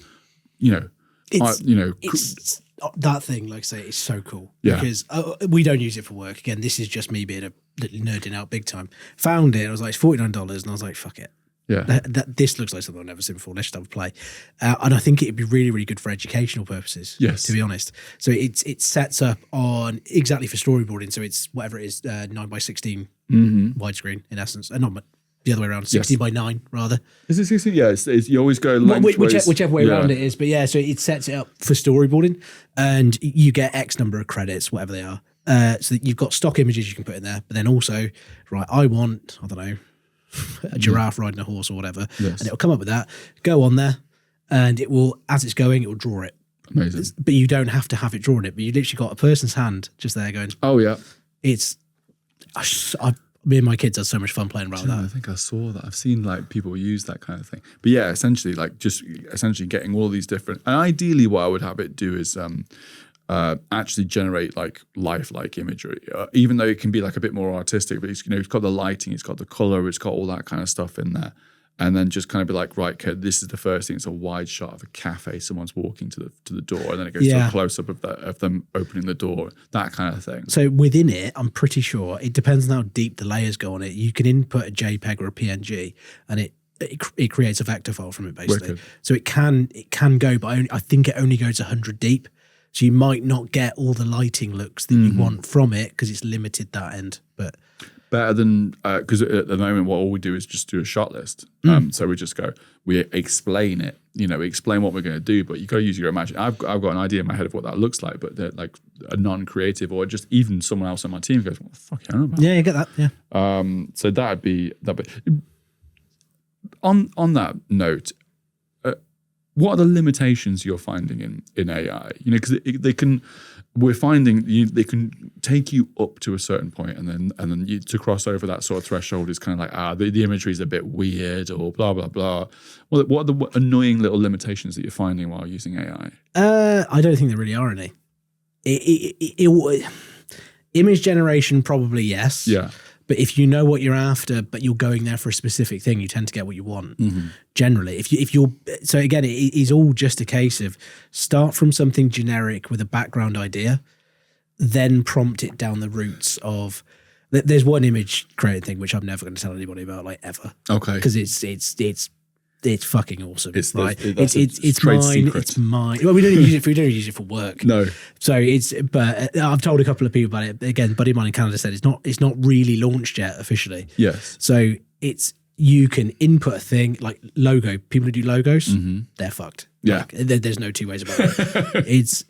it's that thing, like I say, is so cool. Because we don't use it for work. Again, this is just me being a little nerding out big time. Found it, I was like, it's $49, and I was like, fuck it. Yeah, this looks like something I've never seen before. Let's just have a play, and I think it'd be really, really good for educational purposes. Yes, to be honest. So it sets up on exactly for storyboarding. So it's whatever it is, 9:16 widescreen in essence, and not the other way around, 16 by 9 rather. Is it 16? Yeah, it's, you always go lengthways. Whichever way around it is, but yeah. So it sets it up for storyboarding, and you get X number of credits, whatever they are. So that you've got stock images you can put in there, but then also, right, I want, I don't know, a giraffe riding a horse or whatever, and it'll come up with that, go on there, and it will, as it's going, it will draw it. Amazing. But you don't have to have it drawn it, but you literally got a person's hand just there going, oh yeah. It's, me and my kids had so much fun playing around with that. I think I saw that. I've seen like people use that kind of thing. But yeah, essentially getting all these different, and ideally what I would have it do is actually generate like lifelike imagery, even though it can be like a bit more artistic, but it's got the lighting, it's got the color, it's got all that kind of stuff in there, and then just kind of be like, right, okay, this is the first thing. It's a wide shot of a cafe, someone's walking to the door, and then it goes to a close up of them opening the door, that kind of thing. So within it, I'm pretty sure it depends on how deep the layers go on it. You can input a JPEG or a PNG, and it creates a vector file from it basically. Wicked. So it can go, but I think it only goes 100 deep. So you might not get all the lighting looks that you want from it because it's limited that end. But better than, because at the moment all we do is just do a shot list. So we explain it, we explain what we're going to do, but you've got to use your imagination. I've got an idea in my head of what that looks like, but they're like a non-creative, or just even someone else on my team goes, what the fuck, I don't know about. Yeah, you get that, yeah. So that'd be on that note. What are the limitations you're finding in AI? Because we're finding they can take you up to a certain point, and then to cross over that sort of threshold is kind of like the imagery is a bit weird or blah blah blah. What are the annoying little limitations that you're finding while using AI? I don't think there really are any. Image generation, probably yes. Yeah. But if you know what you're after, but you're going there for a specific thing, you tend to get what you want. Generally, if you're so again, it is all just a case of start from something generic with a background idea, then prompt it down the routes of. There's one image creating thing which I'm never going to tell anybody about, like ever. Okay, because it's fucking awesome. It's mine. Secret. It's mine. Well, we don't use it for work. No. So but I've told a couple of people about it. Again, buddy of mine in Canada said it's not really launched yet officially. Yes. So you can input a thing like logo. People who do logos, they're fucked. Yeah. Like, there's no two ways about it.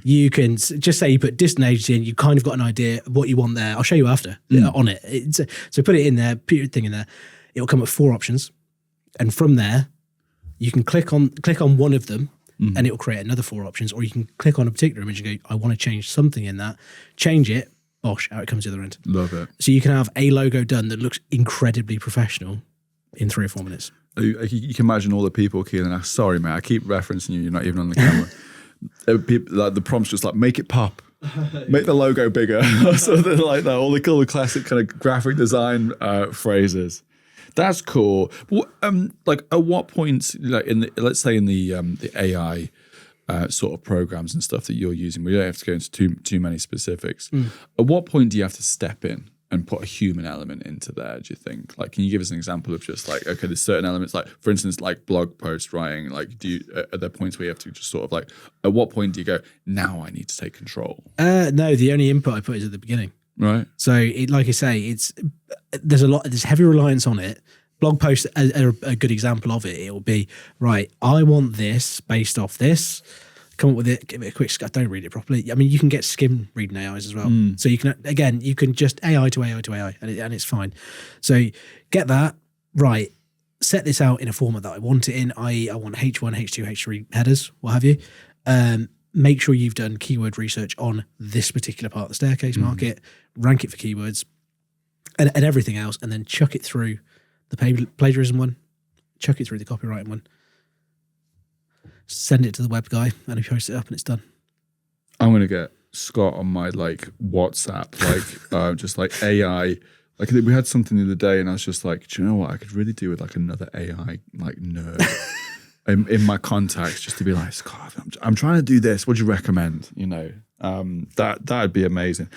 You can just say you put distant agency in, you kind of got an idea of what you want there. I'll show you after on it. So put it in there, put your thing in there. It'll come with 4 options. And from there, you can click on one of them, and it will create another 4 options. Or you can click on a particular image and go, I want to change something in that. Change it, bosh, out it comes to the other end. Love it. So you can have a logo done that looks incredibly professional in 3 or 4 minutes. You can imagine all the people keying. Sorry, man, I keep referencing you. You're not even on the camera. People, like, the prompt's just like, make it pop. Make the logo bigger. Or something like that. All the classic kind of graphic design phrases. That's cool. Like, at what point, like let's say in the AI sort of programs and stuff that you're using, we don't have to go into too many specifics. At what point do you have to step in and put a human element into there? Do you think? Like, can you give us an example of just like, okay, there's certain elements, like for instance, like blog post writing. Like, are there points where you have to just sort of like, at what point do you go, now I need to take control? No, the only input I put is at the beginning. Right. So, like I say, there's heavy reliance on it. Blog posts are a good example of it. It will be, right, I want this based off this. Come up with it, give it a quick, don't read it properly. I mean, you can get skim reading AIs as well. So you can just AI to AI, and it's fine. So get that, right, set this out in a format that I want it in, i.e. I want H1, H2, H3 headers, what have you. Make sure you've done keyword research on this particular part of the staircase market, rank it for keywords and everything else, and then chuck it through the plagiarism one, chuck it through the copywriting one, send it to the web guy, and he posts it up, and it's done. I'm gonna get Scott on my like WhatsApp, like just like AI. Like we had something the other day, and I was just like, do you know what? I could really do with like another AI like nerd in my contacts, just to be like, Scott, I'm trying to do this. What do you recommend? You know, that'd be amazing.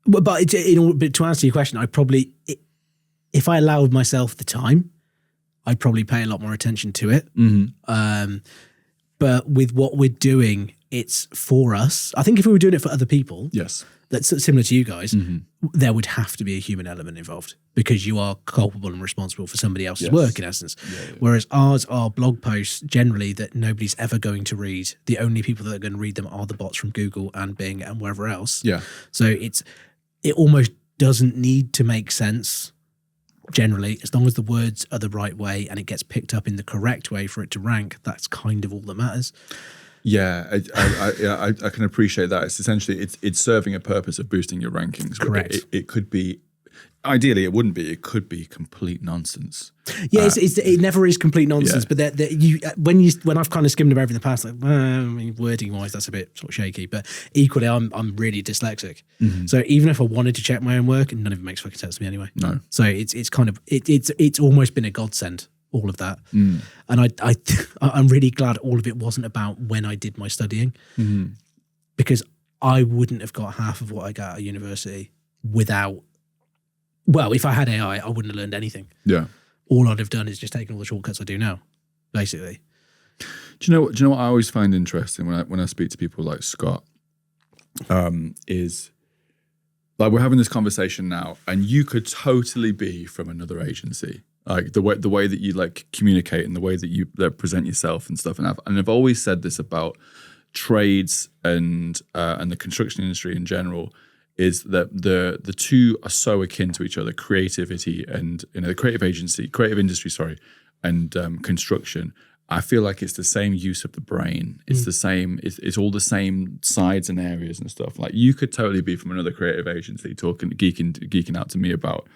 But to answer your question, I probably, if I allowed myself the time, I'd probably pay a lot more attention to it. Mm-hmm. But with what we're doing, it's for us. I think if we were doing it for other people, Yes, that's similar to you guys, there would have to be a human element involved, because you are culpable and responsible for somebody else's work, in essence. Yeah. Whereas ours are blog posts generally that nobody's ever going to read. The only people that are going to read them are the bots from Google and Bing and wherever else. Yeah. So it almost doesn't need to make sense generally, as long as the words are the right way and it gets picked up in the correct way for it to rank. That's kind of all that matters. Yeah, I can appreciate that. It's essentially it's serving a purpose of boosting your rankings. Correct. It could be, ideally, it wouldn't be. It could be complete nonsense. Yeah, it never is complete nonsense. Yeah. But when I've kind of skimmed over in the past, like, I mean, wording wise, that's a bit sort of shaky. But equally, I'm really dyslexic. Mm-hmm. So even if I wanted to check my own work, none of it makes fucking sense to me anyway. No. So it's kind of it's almost been a godsend, all of that. And I'm really glad all of it wasn't about when I did my studying, because I wouldn't have got half of what I got at university without. Well, if I had AI, I wouldn't have learned anything. Yeah. All I'd have done is just taken all the shortcuts I do now, basically. Do you know what I always find interesting when I speak to people like Scott, is like we're having this conversation now, and you could totally be from another agency. Like the way that you like communicate and the way that you present yourself and stuff. And I've always said this about trades and the construction industry in general, is that the two are so akin to each other: creativity and the creative industry, and construction. I feel like it's the same use of the brain. It's the same. It's all the same sides and areas and stuff. Like you could totally be from another creative agency geeking out to me about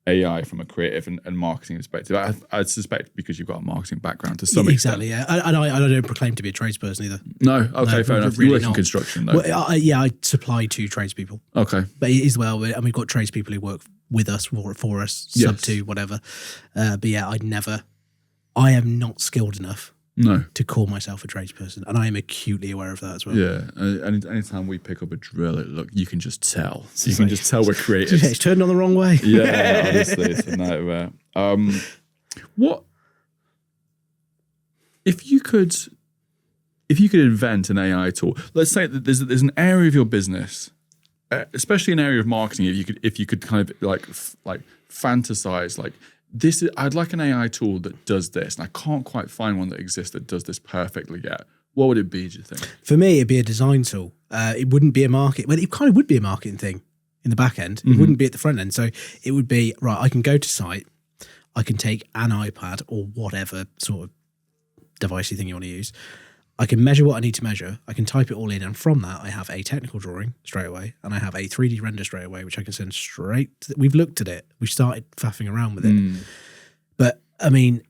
AI from a creative and marketing perspective. I suspect because you've got a marketing background to some extent. Exactly, yeah. And I don't proclaim to be a tradesperson either. No, okay, fair enough. Really you work in construction, though. Well, I supply to tradespeople. Okay. But it is and we've got tradespeople who work with us, for us, sub to, whatever. But yeah, I am not skilled enough to call myself a tradesperson, and I am acutely aware of that as well. Yeah, anytime we pick up a drill, look, you can just tell. You can just tell we're creative. It's turned on the wrong way. Yeah, honestly, it's a nightmare. What if you could invent an AI tool? Let's say that there's an area of your business, especially an area of marketing. If you could kind of like fantasize like. I'd like an AI tool that does this, and I can't quite find one that exists that does this perfectly yet. What would it be, do you think? For me, it'd be a design tool. It wouldn't be a market. Well, it kind of would be a marketing thing in the back end. It wouldn't be at the front end. So it would be, right, I can go to site, I can take an iPad or whatever sort of devicey thing you want to use. I can measure what I need to measure. I can type it all in. And from that, I have a technical drawing straight away. And I have a 3D render straight away, which I can send straight. We've looked at it. We've started faffing around with it. But, I mean,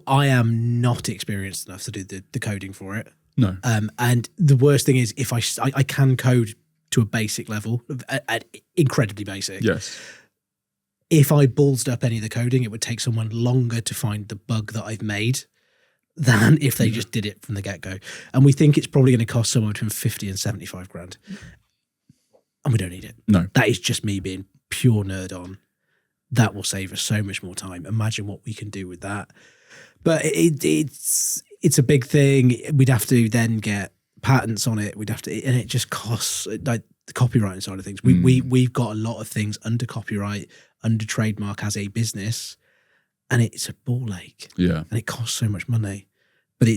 I am not experienced enough to do the coding for it. No. And the worst thing is if I can code to a basic level, incredibly basic. Yes. If I ballsed up any of the coding, it would take someone longer to find the bug that I've made than if they just did it from the get-go. And we think it's probably going to cost somewhere between 50 and 75 grand. And we don't need it. No. That is just me being pure nerd on. That will save us so much more time. Imagine what we can do with that. But it's a big thing. We'd have to then get patents on it. And it just costs, like the copywriting side of things. We've got a lot of things under copyright, under trademark as a business, and it's a ball ache. Yeah. And it costs so much money. But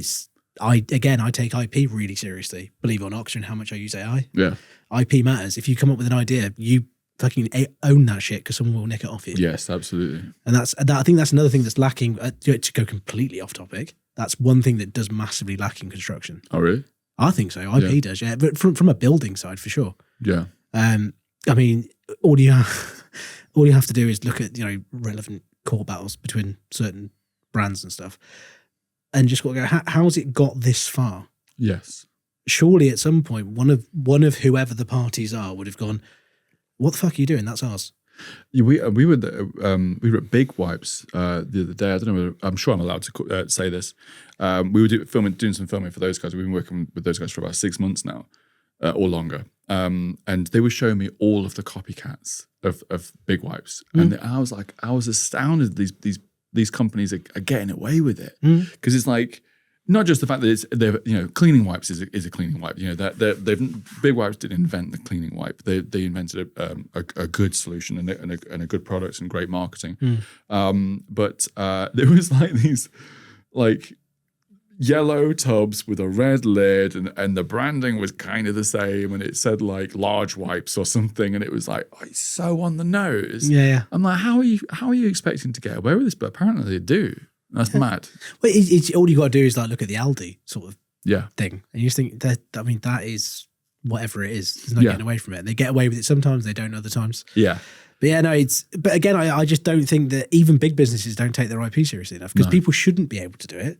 I take IP really seriously, believe it or not, considering how much I use AI. Yeah. IP matters. If you come up with an idea, you fucking own that shit because someone will nick it off you. Yes, absolutely. And I think that's another thing that's lacking, to go completely off topic. That's one thing that does massively lack in construction. Oh, really? I think so. IP does, yeah. But from a building side, for sure. Yeah. I mean, all you have to do is look at, relevant court battles between certain brands and stuff. And just got to go, how's it got this far? Yes. Surely at some point, one of whoever the parties are would have gone, what the fuck are you doing? That's ours. Yeah, we were at Big Wipes the other day. I don't know. I'm sure I'm allowed to say this. We were doing some filming for those guys. We've been working with those guys for about 6 months now, or longer. And they were showing me all of the copycats of Big Wipes, and I was astounded these companies are getting away with it, because it's like, not just the fact that cleaning wipes is a cleaning wipe. Big Wipes didn't invent the cleaning wipe. They invented a good solution and a good product and great marketing. But there was like these like yellow tubs with a red lid, and the branding was kind of the same, and it said like large wipes or something, and it was like, oh, it's so on the nose. Yeah. I'm like, how are you expecting to get away with this? But apparently they do. That's mad. Well, it's all you got to do is like look at the Aldi sort of Yeah. thing, and you just think that, I mean, that is whatever it is. There's no getting away from it. They get away with it sometimes, they don't other times. Yeah. But yeah, no, but again, I just don't think that even big businesses don't take their IP seriously enough, because people shouldn't be able to do it.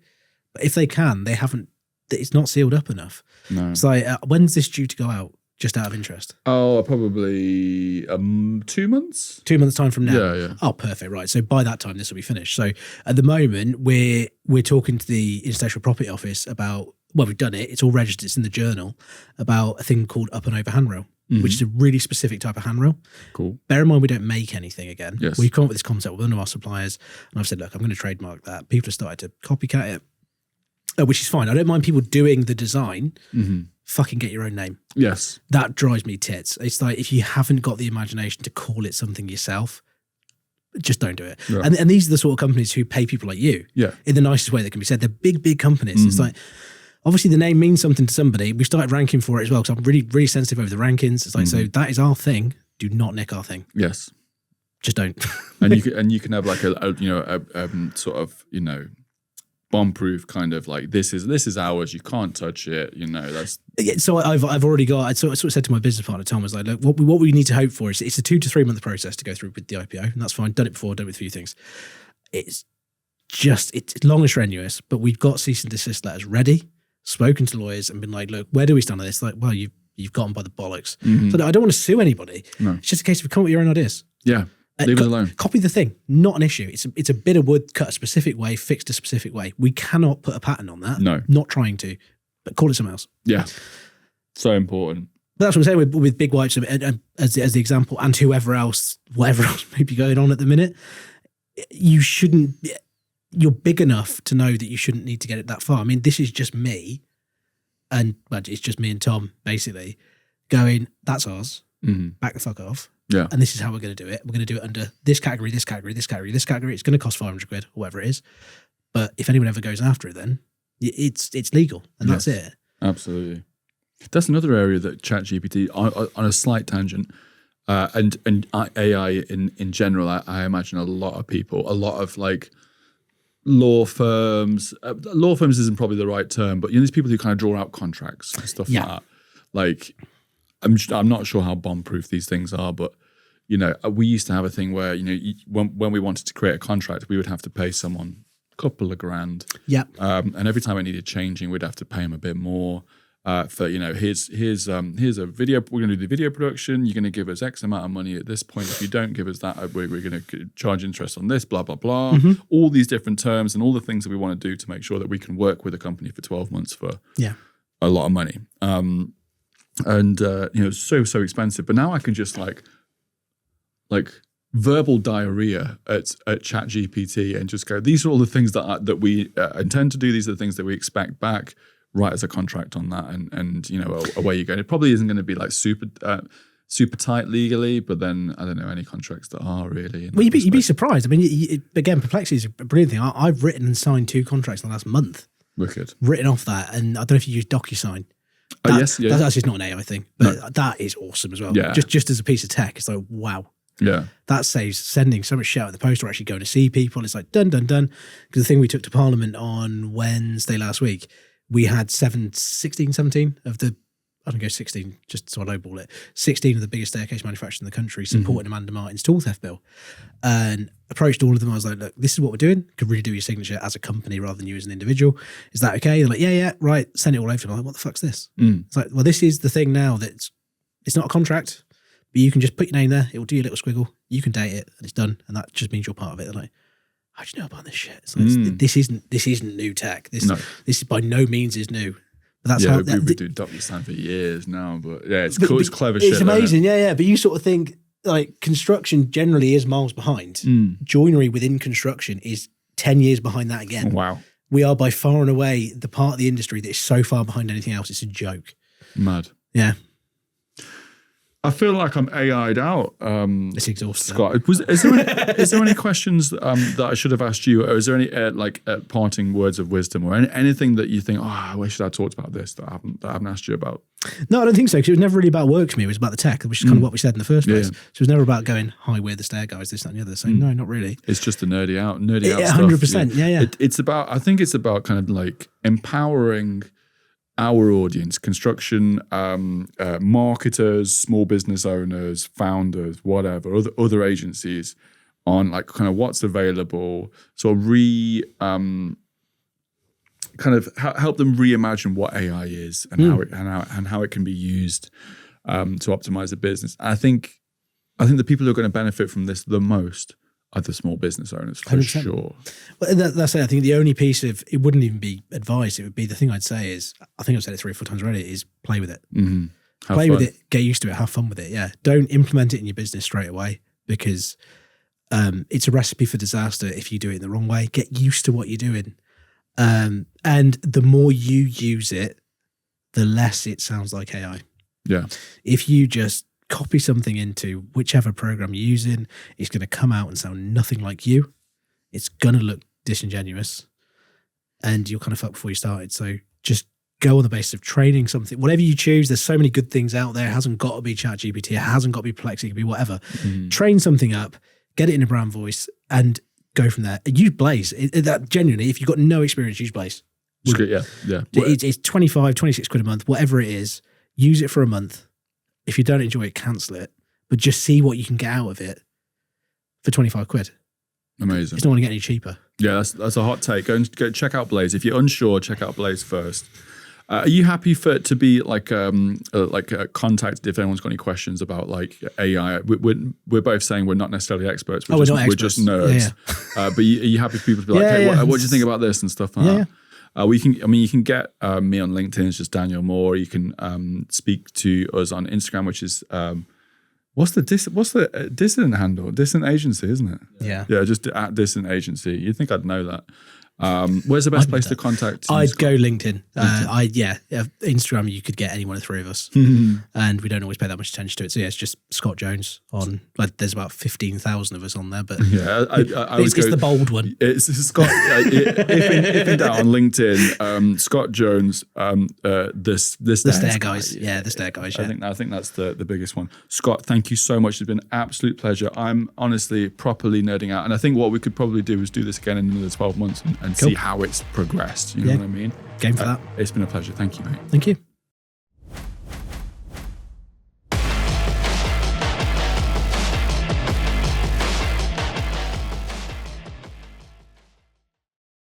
But if they can, they haven't, it's not sealed up enough. No. It's like, when's this due to go out? Just out of interest. Oh, probably 2 months? 2 months time from now. Yeah. Oh, perfect. Right. So by that time, this will be finished. So at the moment, we're talking to the Intellectual Property Office about, well, we've done it. It's all registered. It's in the journal, about a thing called up and over handrail, which is a really specific type of handrail. Cool. Bear in mind, we don't make anything again. Yes. We've come up with this concept with one of our suppliers, and I've said, look, I'm going to trademark that. People have started to copycat it, which is fine. I don't mind people doing the design. Fucking get your own name. Yes. That drives me tits. It's like, if you haven't got the imagination to call it something yourself, just don't do it. Yeah. And these are the sort of companies who pay people like you in the nicest way that can be said. They're big companies. It's like, obviously the name means something to somebody. We started ranking for it as well, because I'm really sensitive over the rankings. It's like, so that is our thing. Do not nick our thing. Yes. Just don't. and you can have like a sort of, bomb-proof kind of like, this is ours, you can't touch it, that's. So I've already got, I sort of said to my business partner Tom, was like, look, what we need to hope for is it's a 2 to 3 month process to go through with the IPO, and that's fine. Done it before, done it with a few things. It's long and strenuous, but we've got cease and desist letters ready, spoken to lawyers and been like, look, where do we stand on this? Like, well, you've gotten by the bollocks. So I don't want to sue anybody. No. It's just a case of come up with your own ideas. Yeah. Leave it alone. Copy the thing, not an issue. It's a bit of wood cut a specific way, fixed a specific way. We cannot put a pattern on that. No. Not trying to, but call it something else. Yeah. So important. But that's what I'm saying with Big Wipes as the example, and whatever else may be going on at the minute. You're big enough to know that you shouldn't need to get it that far. I mean, this is just me, and it's just me and Tom basically going, that's ours. Back the fuck off. Yeah. And this is how we're going to do it. We're going to do it under this category, this category, this category, this category. It's going to cost 500 quid or whatever it is. But if anyone ever goes after it, then it's legal, and that's it. Absolutely. That's another area that ChatGPT, on a slight tangent, and AI in general, I imagine a lot of like law firms isn't probably the right term, but there's people who kind of draw out contracts and stuff like that. Like, I'm not sure how bomb-proof these things are, but we used to have a thing where when we wanted to create a contract, we would have to pay someone a couple of grand. Yeah. And every time it needed changing, we'd have to pay them a bit more. For here's a video. We're going to do the video production. You're going to give us X amount of money at this point. If you don't give us that, we're going to charge interest on this. Blah blah blah. All these different terms and all the things that we want to do to make sure that we can work with a company for 12 months for a lot of money. And so expensive. But now I can just like verbal diarrhea at ChatGPT and just go, these are all the things that we intend to do. These are the things that we expect back. Write as a contract on that, and away you go. It probably isn't going to be like super tight legally, but then I don't know any contracts that are really. Well, you'd be surprised. I mean, again, Perplexity is a brilliant thing. I've written and signed 2 contracts in the last month. Wicked. Written off that, and I don't know if you use DocuSign. Yes, that's actually not an AI thing, but that is awesome as well. Yeah. Just as a piece of tech, it's like, wow. Yeah. That saves sending so much shit out at the post or actually going to see people. It's like done. Because the thing we took to Parliament on Wednesday last week, we had 17 of the I don't go 16, just so I lowball it. 16 of the biggest staircase manufacturers in the country supporting Amanda Martin's tool theft bill, and approached all of them. I was like, look, this is what we're doing. Could really do your signature as a company rather than you as an individual. Is that okay? They're like, yeah, right. Send it all over to them. I'm like, what the fuck's this? It's like, well, this is the thing now that it's not a contract, but you can just put your name there. It will do your little squiggle. You can date it, and it's done. And that just means you're part of it. They're like, how do you know about this shit? It's like, this isn't new tech. This is by no means is new. But that's how we've been doing DocuSign for years now, but yeah, it's cool. It's clever shit. It's amazing, yeah. But you sort of think like construction generally is miles behind. Joinery within construction is 10 years behind that again. Wow. We are by far and away the part of the industry that is so far behind anything else. It's a joke. Mad. Yeah. I feel like I'm AI'd out. It's exhausting. Scott, is there any questions that I should have asked you, or is there any parting words of wisdom, or anything that you think, I wish I'd talked about this that I haven't asked you about? No, I don't think so, because it was never really about work for me. It was about the tech, which is kind of what we said in the first place. So it was never about going, hi, we're the Stair Guys, this, that, and the other. So no, not really. It's just the nerdy out stuff. 100%, yeah. I think it's about kind of like empowering our audience, construction marketers, small business owners, founders, whatever, other agencies, on like kind of what's available, sort of help them reimagine what AI is and how it can be used to optimize the business. I think the people who are going to benefit from this the most are the small business owners, for 100%. Sure. Well, that's it. I think the only piece of it wouldn't even be advice. It would be the thing I'd say is, I think I've said it 3 or 4 times already, is play with it. Play with it, get used to it, have fun with it. Yeah. Don't implement it in your business straight away, because it's a recipe for disaster if you do it in the wrong way. Get used to what you're doing. And the more you use it, the less it sounds like AI. Yeah. If you just copy something into whichever program you're using, it's going to come out and sound nothing like you. It's going to look disingenuous, and you'll kind of fuck before you started. So just go on the basis of training something. Whatever you choose, there's so many good things out there. It hasn't got to be ChatGPT. It hasn't got to be Perplexity. It could be whatever. Train something up, get it in a brand voice, and go from there. Use Blaze. That genuinely, if you've got no experience, use Blaze. Yeah. It's 25, 26 quid a month, whatever it is. Use it for a month. If you don't enjoy it, cancel it. But just see what you can get out of it for 25 quid. Amazing. It's not going to get any cheaper. Yeah, that's a hot take. Go check out Blaze. If you're unsure, check out Blaze first. Are you happy for it to be like contacted if anyone's got any questions about like AI? We're both saying we're not necessarily experts. We're just nerds. Yeah. But are you happy for people to be like, hey, what do you think about this and stuff like that? You can get me on LinkedIn. It's just Daniel Moore. You can speak to us on Instagram, which is what's the Dissident handle? Dissident Agency, isn't it? Yeah, just at Dissident Agency. You'd think I'd know that. Where's the best place to contact you? I'd go LinkedIn. Instagram, you could get any one of the three of us, and we don't always pay that much attention to it. So yeah, it's just Scott Jones on. Like, there's about 15,000 of us on there, but yeah, it's the bold one. It's Scott. If in doubt, on LinkedIn, Scott Jones, the Stair Guys. Yeah, the Stair Guys. Yeah. I think that's the biggest one. Scott, thank you so much. It's been an absolute pleasure. I'm honestly properly nerding out, and I think what we could probably do is do this again in another 12 months and see how it's progressed. You know what I mean? Game for that. It's been a pleasure. Thank you, mate. Thank you.